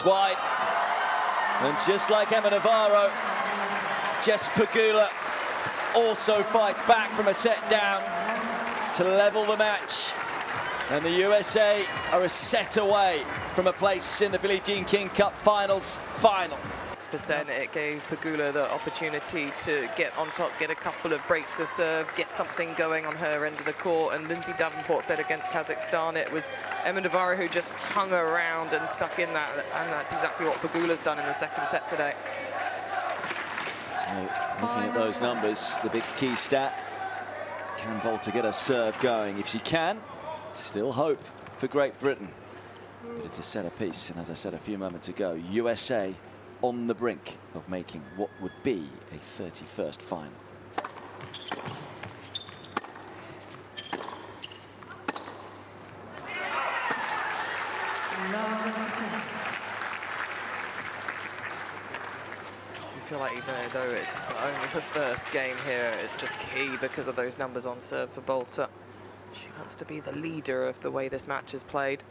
It's wide. And just like Emma Navarro, Jess Pegula also fights back from a set down to level the match. And the USA are a set away from a place in the Billie Jean King Cup Finals final. 6%, it gave Pegula the opportunity to get on top, get a couple of breaks of serve, get something going on her end of the court. And Lindsay Davenport said against Kazakhstan it was Emma Navarro who just hung around and stuck in that, and that's exactly what Pegula's done in the second set today. So looking at those numbers, the big key stat, can Boulter get her serve going? If she can, still hope for Great Britain. But it's a set apiece, and as I said a few moments ago, USA on the brink of making what would be a 31st final. You feel like even though it's only the first game here, it's just key because of those numbers on serve for Boulter. She wants to be the leader of the way this match is played.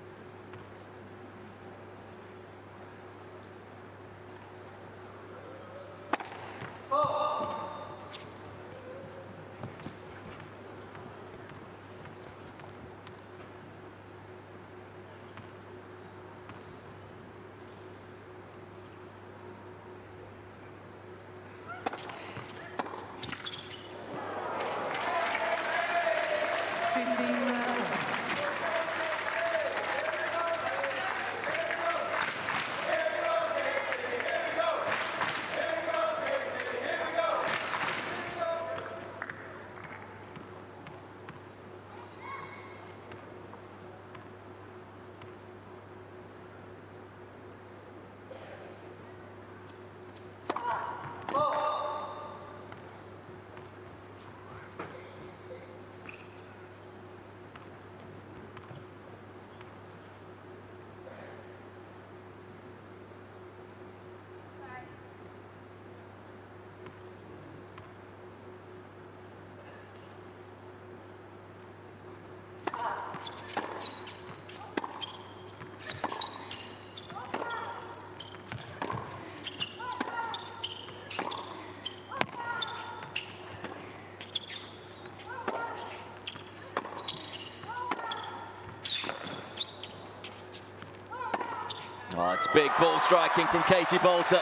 Oh, it's big ball striking from Katie Boulter.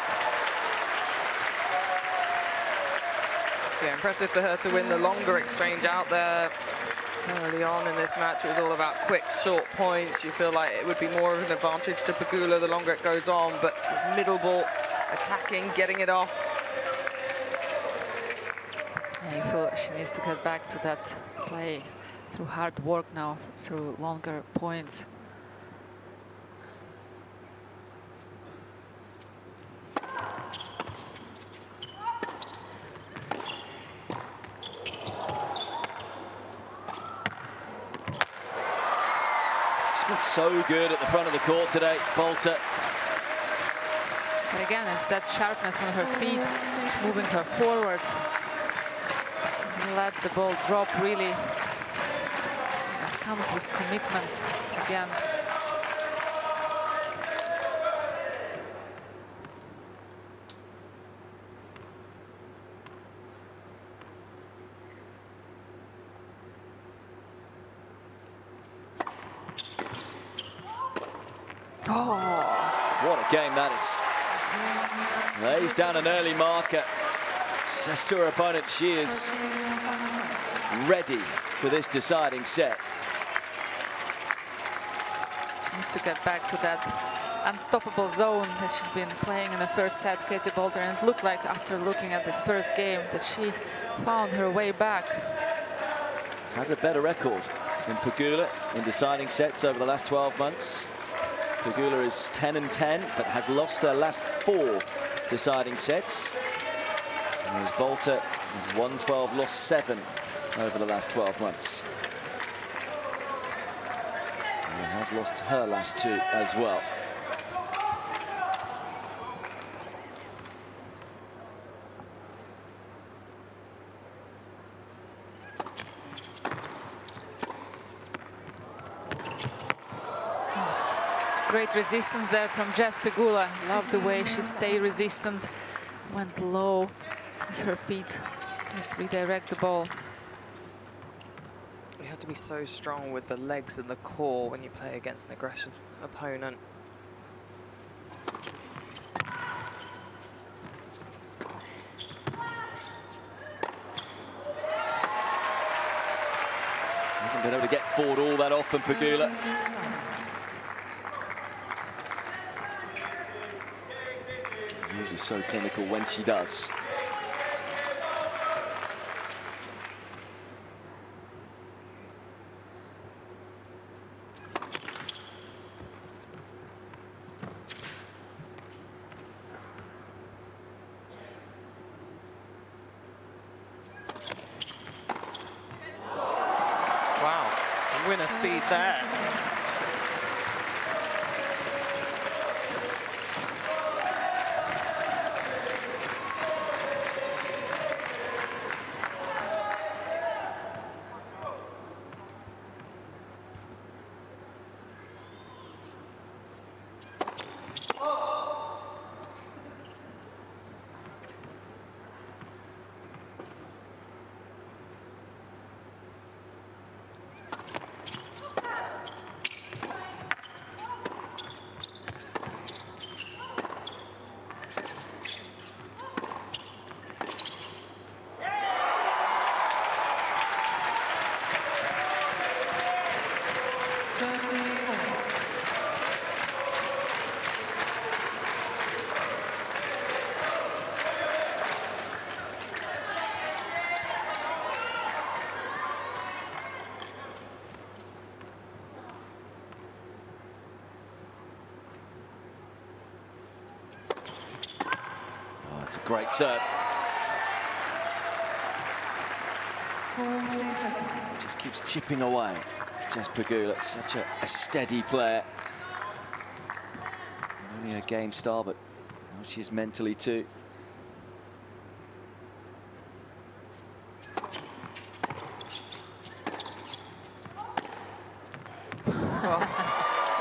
Yeah, impressive for her to win the longer exchange out there. Early on in this match, it was all about quick, short points. You feel like it would be more of an advantage to Pegula the longer it goes on, but this middle ball, attacking, getting it off. Yeah, you feel she needs to get back to that play through hard work now, through longer points. So good at the front of the court today, Boulter. But again, it's that sharpness on her feet, moving her forward. Doesn't let the ball drop, really. It comes with commitment again. What a game that is. Lays down an early marker. Says to her opponent she is ready for this deciding set. She needs to get back to that unstoppable zone that she's been playing in the first set, Katie Boulter. And it looked like, after looking at this first game, that she found her way back. Has a better record than Pegula in deciding sets over the last 12 months. Pegula is 10-10, but has lost her last 4 deciding sets. Whereas Boulter has won 12, lost 7 over the last 12 months. And has lost her last 2 as well. Great resistance there from Jess Pegula. Love the way she stayed resistant, went low as her feet just redirect the ball. You have to be so strong with the legs and the core when you play against an aggressive opponent. Hasn't been able to get forward all that often, Pegula. Usually so clinical when she does. Wow, winner speed there. It's a great serve. Just keeps chipping away. It's just Pegula, such a steady player. Not only her game style, but how she is mentally too.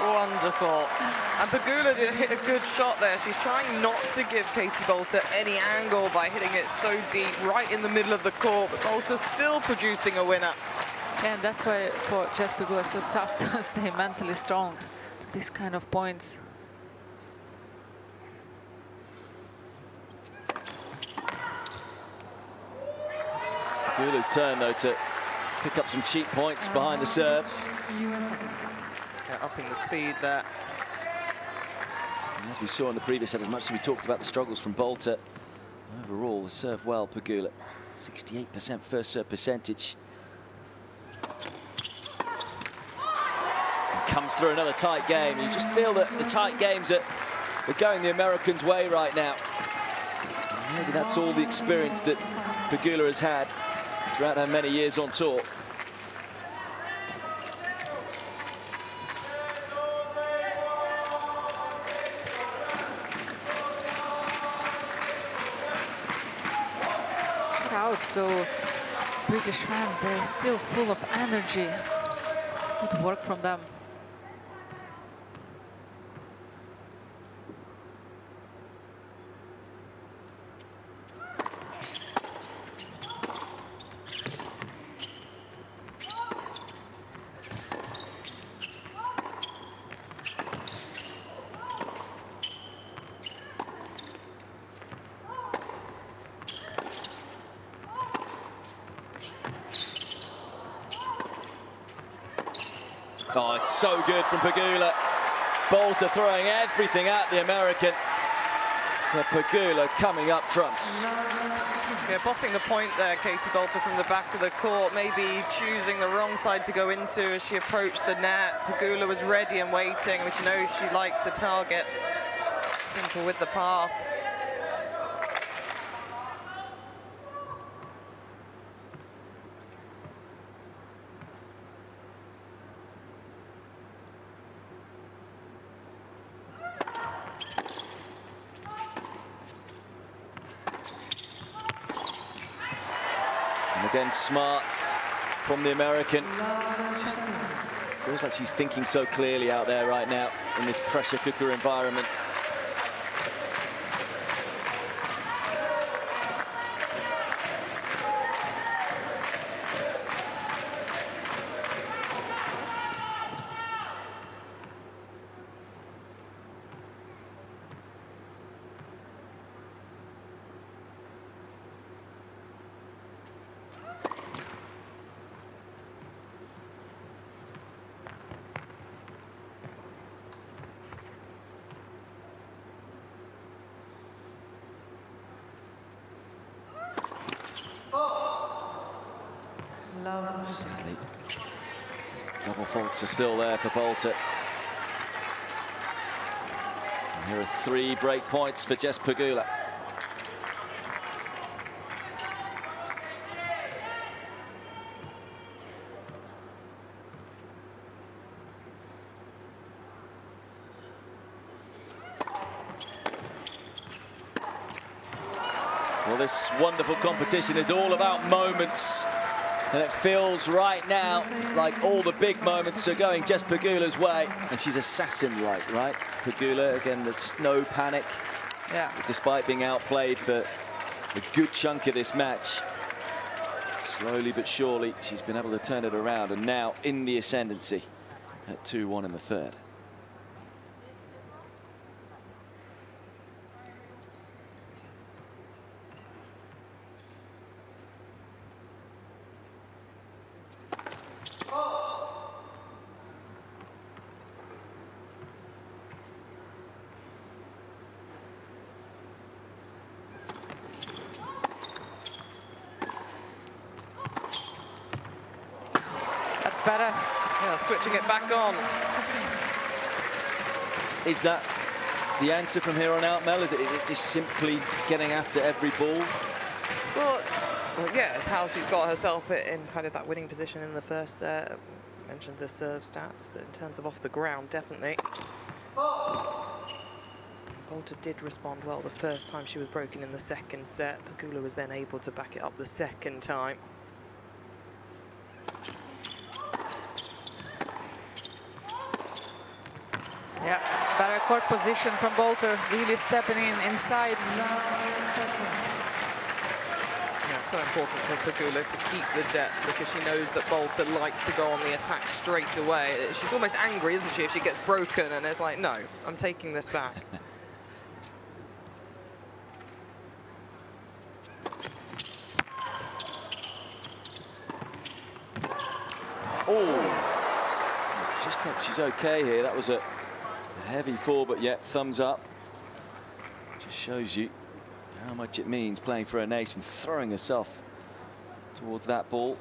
Wonderful. And Pegula did hit a good shot there. She's trying not to give Katie Boulter any angle by hitting it so deep right in the middle of the court, but Boulter's still producing a winner. Yeah, and that's why for Jess Pegula it's so tough to stay mentally strong at these kind of points. Pegula's turn though to pick up some cheap points behind the serve. They're upping the speed there. And as we saw in the previous set, as much as we talked about the struggles from Boulter, overall the serve well, Pegula. 68% first serve percentage. And comes through another tight game. You just feel that the tight games are going the Americans' way right now. And maybe that's all the experience that Pegula has had throughout her many years on tour. So British fans, they're still full of energy. Good work from them. Oh, it's so good from Pegula. Boulter throwing everything at the American. But Pegula coming up trumps. Yeah, bossing the point there, Katie Boulter from the back of the court, maybe choosing the wrong side to go into as she approached the net. Pegula was ready and waiting, which you know she likes the target. Simple with the pass. And again, smart from the American. Just Feels like she's thinking so clearly out there right now in this pressure cooker environment. Sadly, double faults are still there for Boulter. And here are 3 break points for Jess Pegula. Well, this wonderful competition is all about moments. And it feels right now like all the big moments are going Jess Pegula's way. And she's assassin-like, right? Pegula, again, there's no panic. Yeah. Despite being outplayed for a good chunk of this match. Slowly but surely, she's been able to turn it around. And now in the ascendancy at 2-1 in the third. That's better. Yeah, switching it back on. Is that the answer from here on out, Mel? Is it just simply getting after every ball? Well, yeah, it's how she's got herself in kind of that winning position in the first set. I mentioned the serve stats, but in terms of off the ground, definitely. Boulter did respond well the first time she was broken in the second set. Pegula was then able to back it up the second time. Yeah, better court position from Boulter, really stepping inside. Yeah, so important for Pegula to keep the depth because she knows that Boulter likes to go on the attack straight away. She's almost angry, isn't she, if she gets broken and it's like, no, I'm taking this back. Oh, just hope she's okay here. That was a heavy fall, but yet thumbs up. Just shows you how much it means playing for a nation, throwing herself towards that ball.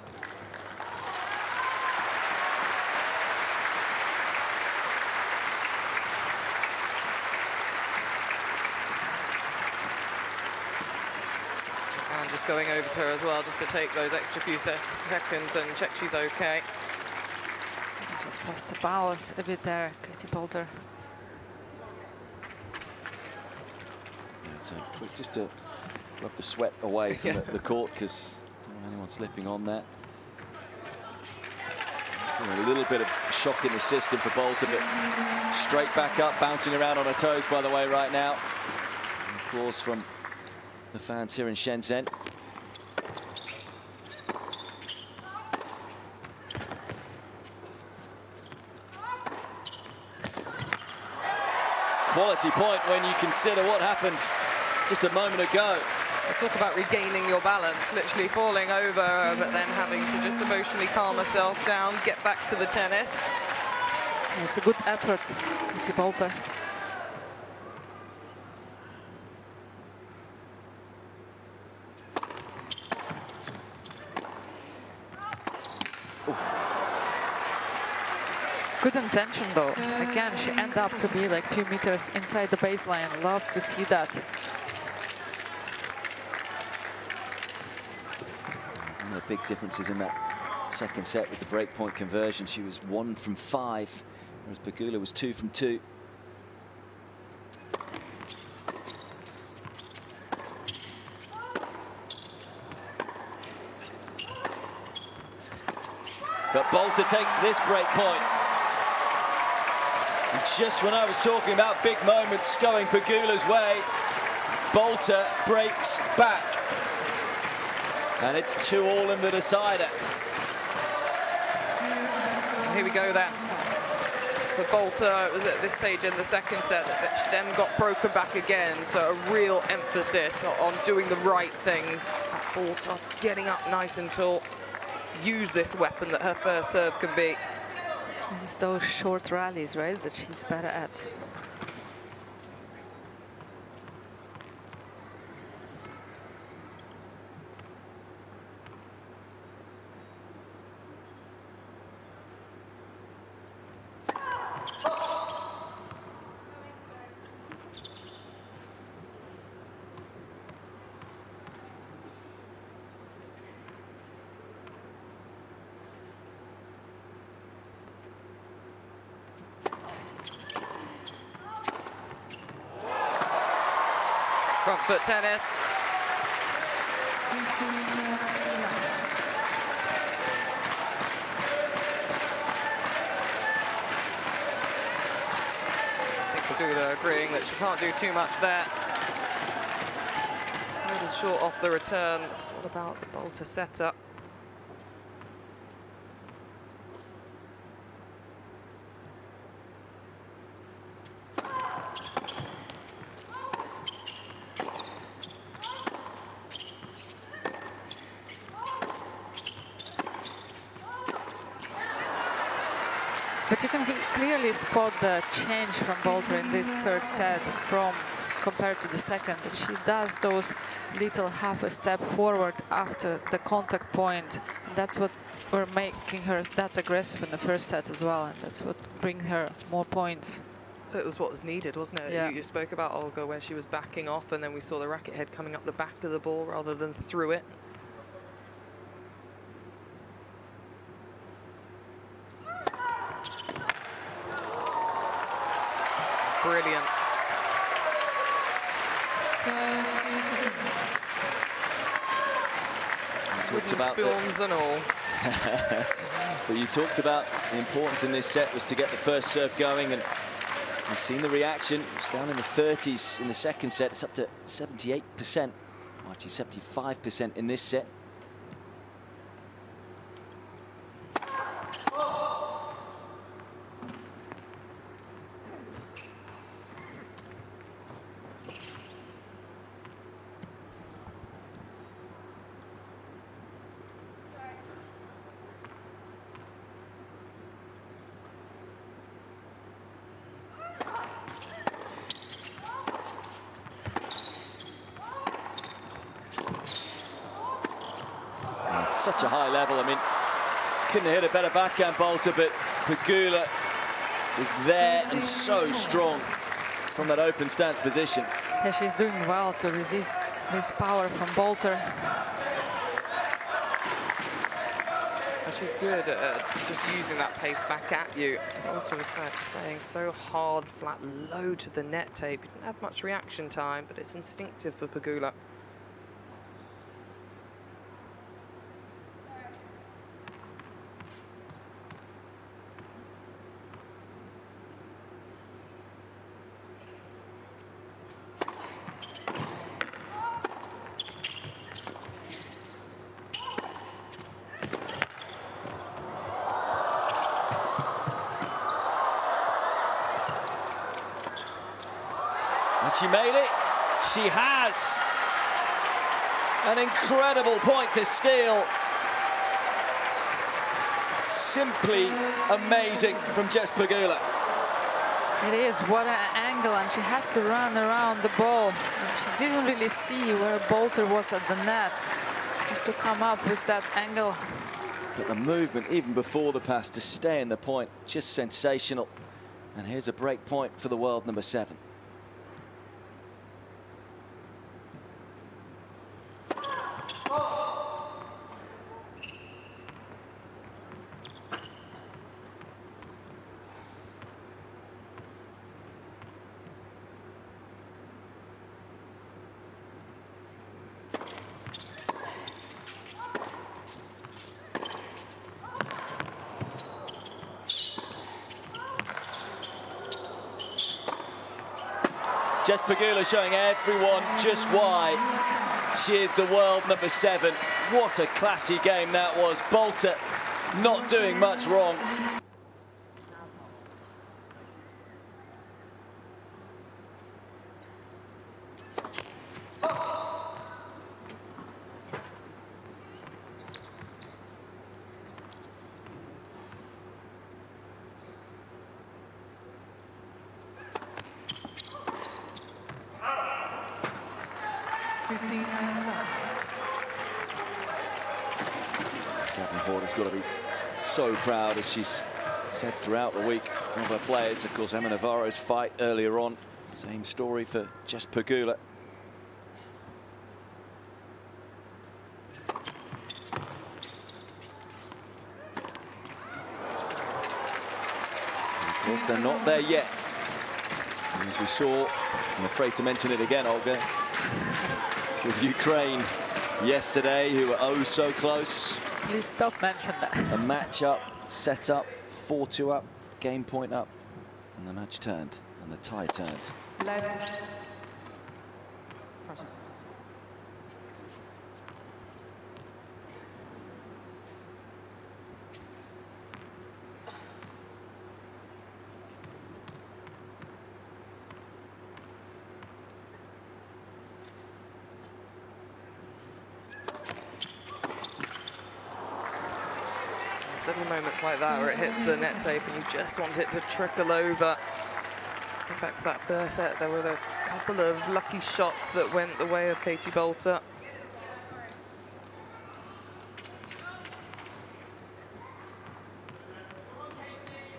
And just going over to her as well, just to take those extra few seconds and check she's okay. Just lost the balance a bit there, Katie Boulter. Yeah, so quick just to rub the sweat away from the court, because don't want anyone slipping on that. A little bit of shock in the system for Boulter, but straight back up, bouncing around on her toes, by the way, right now. And applause from the fans here in Shenzhen. Quality point when you consider what happened just a moment ago. Talk about regaining your balance, literally falling over, but then having to just emotionally calm herself down, get back to the tennis. It's a good effort, Katie Boulter. Good intention though. Again, she ended up to be like a few meters inside the baseline. Love to see that. One of the big differences in that second set was the breakpoint conversion. She was 1 from 5, whereas Pegula was 2 from 2. But Boulter takes this breakpoint. Just when I was talking about big moments going Pegula's way, Boulter breaks back. And it's 2-all in the decider. Here we go then. For Boulter, it was at this stage in the second set that she then got broken back again. So a real emphasis on doing the right things. Boulter getting up nice and tall. Use this weapon that her first serve can be. And it's those short rallies, right, that she's better at. Front foot tennis. I think Pegula agreeing that she can't do too much there. A little short off the return. So what about the Boulter setup? But you can clearly spot the change from Boulter in this third set compared to the second. That she does those little half a step forward after the contact point. And that's what we're making her that aggressive in the first set as well. And that's what brings her more points. It was what was needed, wasn't it? Yeah. You spoke about Olga when she was backing off, and then we saw the racket head coming up the back to the ball rather than through it. Brilliant. Talked about spoons and all. But you talked about the importance in this set was to get the first serve going, and you've seen the reaction. It's down in the 30s in the second set. It's up to 78%, or actually 75% in this set. Such a high level. I mean, couldn't hit a better backhand, Boulter, but Pegula is there and so strong from that open stance position. Yeah, she's doing well to resist this power from Boulter. And she's good at just using that pace back at you. Boulter was playing so hard, flat, low to the net tape. Didn't have much reaction time, but it's instinctive for Pegula. She made it. She has. An incredible point to steal. Simply amazing from Jess Pegula. It is, what an angle, and she had to run around the ball. And she didn't really see where Boulter was at the net. Just to come up with that angle. But the movement, even before the pass, to stay in the point, just sensational. And here's a break point for the world number 7. Just Pegula showing everyone just why she is the world number 7. What a classy game that was. Boulter not doing much wrong. Davenport has got to be so proud, as she's said throughout the week, of her players. Of course, Emma Navarro's fight earlier on. Same story for Just Pegula. Of course, they're not there yet. And as we saw, I'm afraid to mention it again, Olga, with Ukraine yesterday, who were oh so close. Please stop mentioning that. A match up, set up, 4-2 up, game point up, and the match turned, and the tie turned. Let's. Little moments like that where it hits the net tape and you just want it to trickle over. Going back to that first set, there were a couple of lucky shots that went the way of Katie Boulter.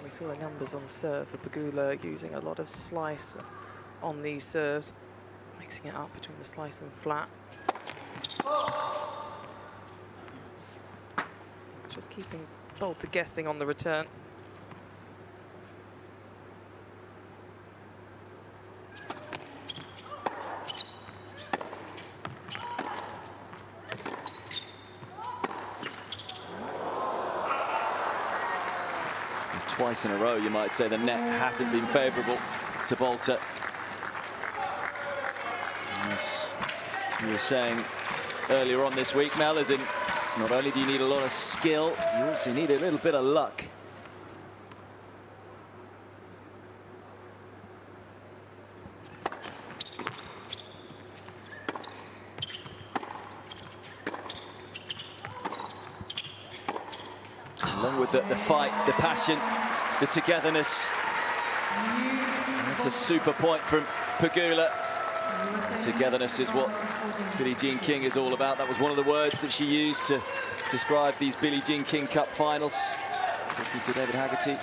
We saw the numbers on serve for Pegula, using a lot of slice on these serves, mixing it up between the slice and flat. Just keeping Boulter guessing on the return. And twice in a row, you might say, the net hasn't been favourable to Boulter. As you were saying earlier on this week, Mel, as in, not only do you need a lot of skill, you also need a little bit of luck. Along with the fight, the passion, the togetherness. That's a super point from Pegula. Togetherness is what Billie Jean King is all about. That was one of the words that she used to describe these Billie Jean King Cup finals. Talking to David Haggerty.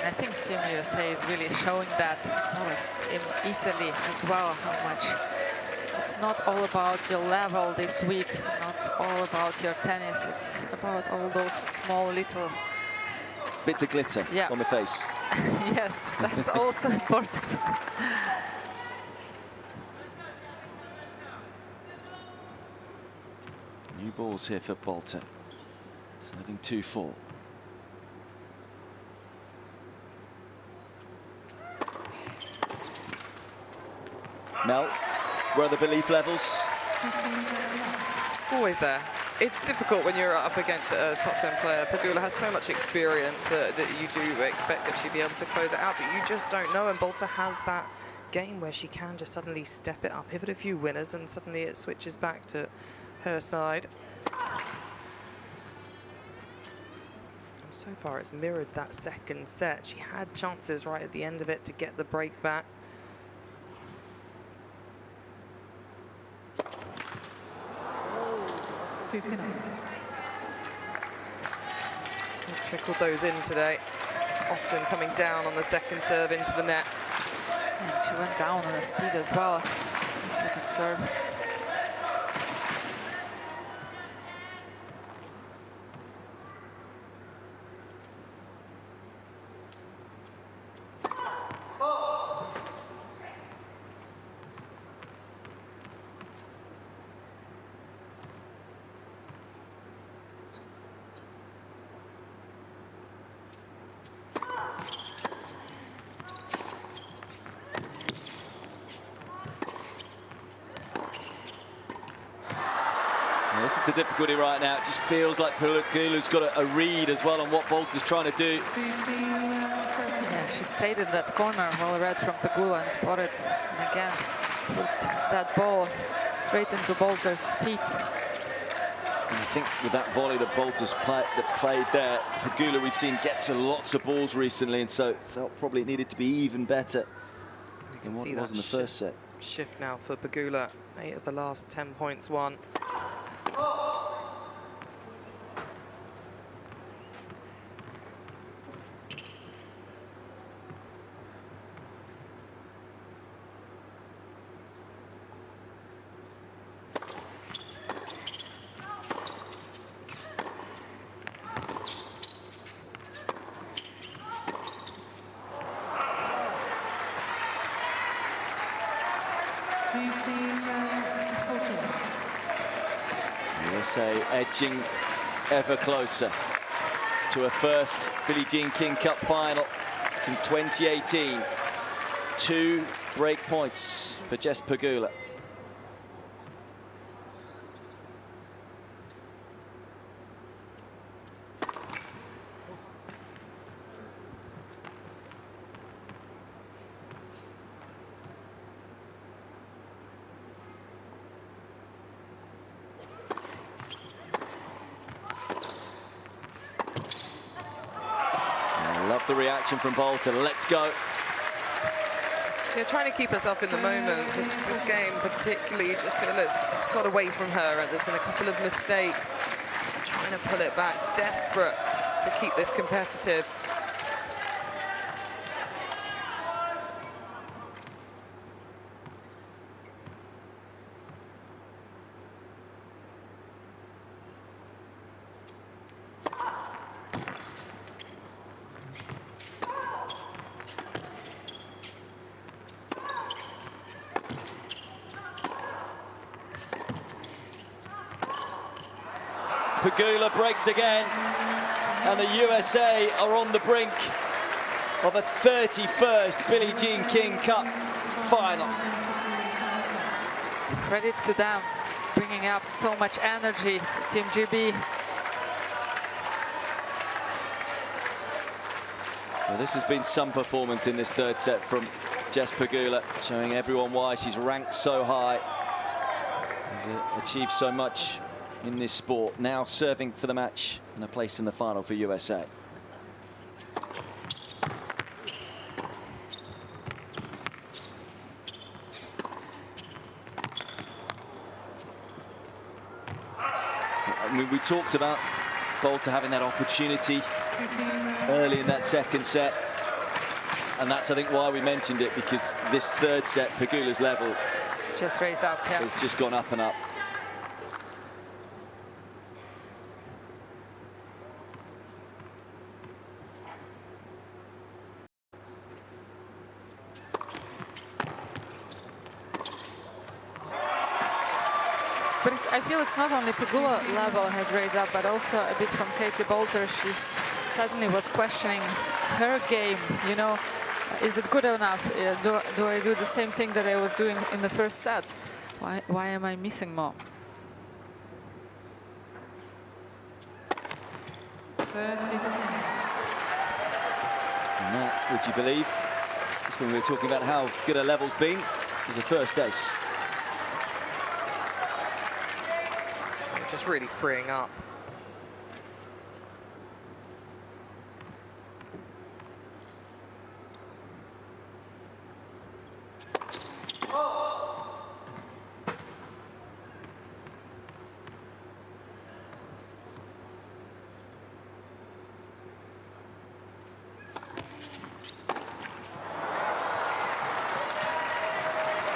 I think Team USA is really showing that, as well as Team Italy as well, how much it's not all about your level this week, not all about your tennis, it's about all those small little bits of glitter on the face. Yes, that's also important. New balls here for Boulter. Serving 2-4. Mel, where are the belief levels? Always there. It's difficult when you're up against a top 10 player. Pegula has so much experience that you do expect that she'd be able to close it out, but you just don't know. And Boulter has that game where she can just suddenly step it up, hit a few winners, and suddenly it switches back to her side. And so far, it's mirrored that second set. She had chances right at the end of it to get the break back. She's trickled those in today, often coming down on the second serve into the net. And she went down on the speed as well, the second serve. This is the difficulty right now. It just feels like Pegula's got a read as well on what Boulter's trying to do. Yeah, she stayed in that corner, well read from Pegula and spotted. And again, put that ball straight into Boulter's feet. And I think with that volley that Boulter's played there, Pegula we've seen get to lots of balls recently, and so felt probably it needed to be even better than what it was in the first set. Shift now for Pegula. 8 of the last 10 points won. USA edging ever closer to a first Billie Jean King Cup final since 2018. 2 break points for Jess Pegula. Love the reaction from Boulter. Let's go. Yeah, trying to keep herself in the moment. This game particularly, you just feel it's got away from her, and there's been a couple of mistakes. Trying to pull it back, desperate to keep this competitive. Pegula breaks again, and the USA are on the brink of a 31st Billie Jean King Cup final. Credit to them, bringing up so much energy to Team GB. Well, this has been some performance in this third set from Jess Pegula, showing everyone why she's ranked so high. Has achieved so much in this sport, now serving for the match and a place in the final for USA. I mean, we talked about Boulter having that opportunity early in that second set, and that's, I think, why we mentioned it, because this third set, Pegula's level just raised up, yeah. Has just gone up and up. But I feel it's not only Pegula level has raised up, but also a bit from Katie Boulter. She suddenly was questioning her game. You know, is it good enough? Do I do the same thing that I was doing in the first set? Why am I missing more? And that, would you believe, just when we were talking about how good her level's been, is a first ace. Just really freeing up.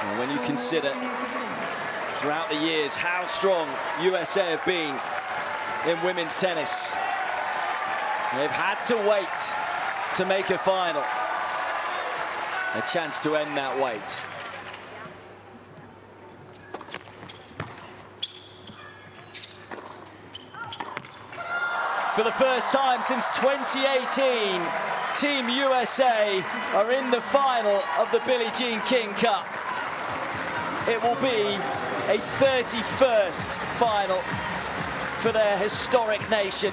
And when you consider throughout the years how strong USA have been in women's tennis, they've had to wait to make a final. A chance to end that wait. For the first time since 2018, Team USA are in the final of the Billie Jean King Cup. It will be a 31st final for their historic nation.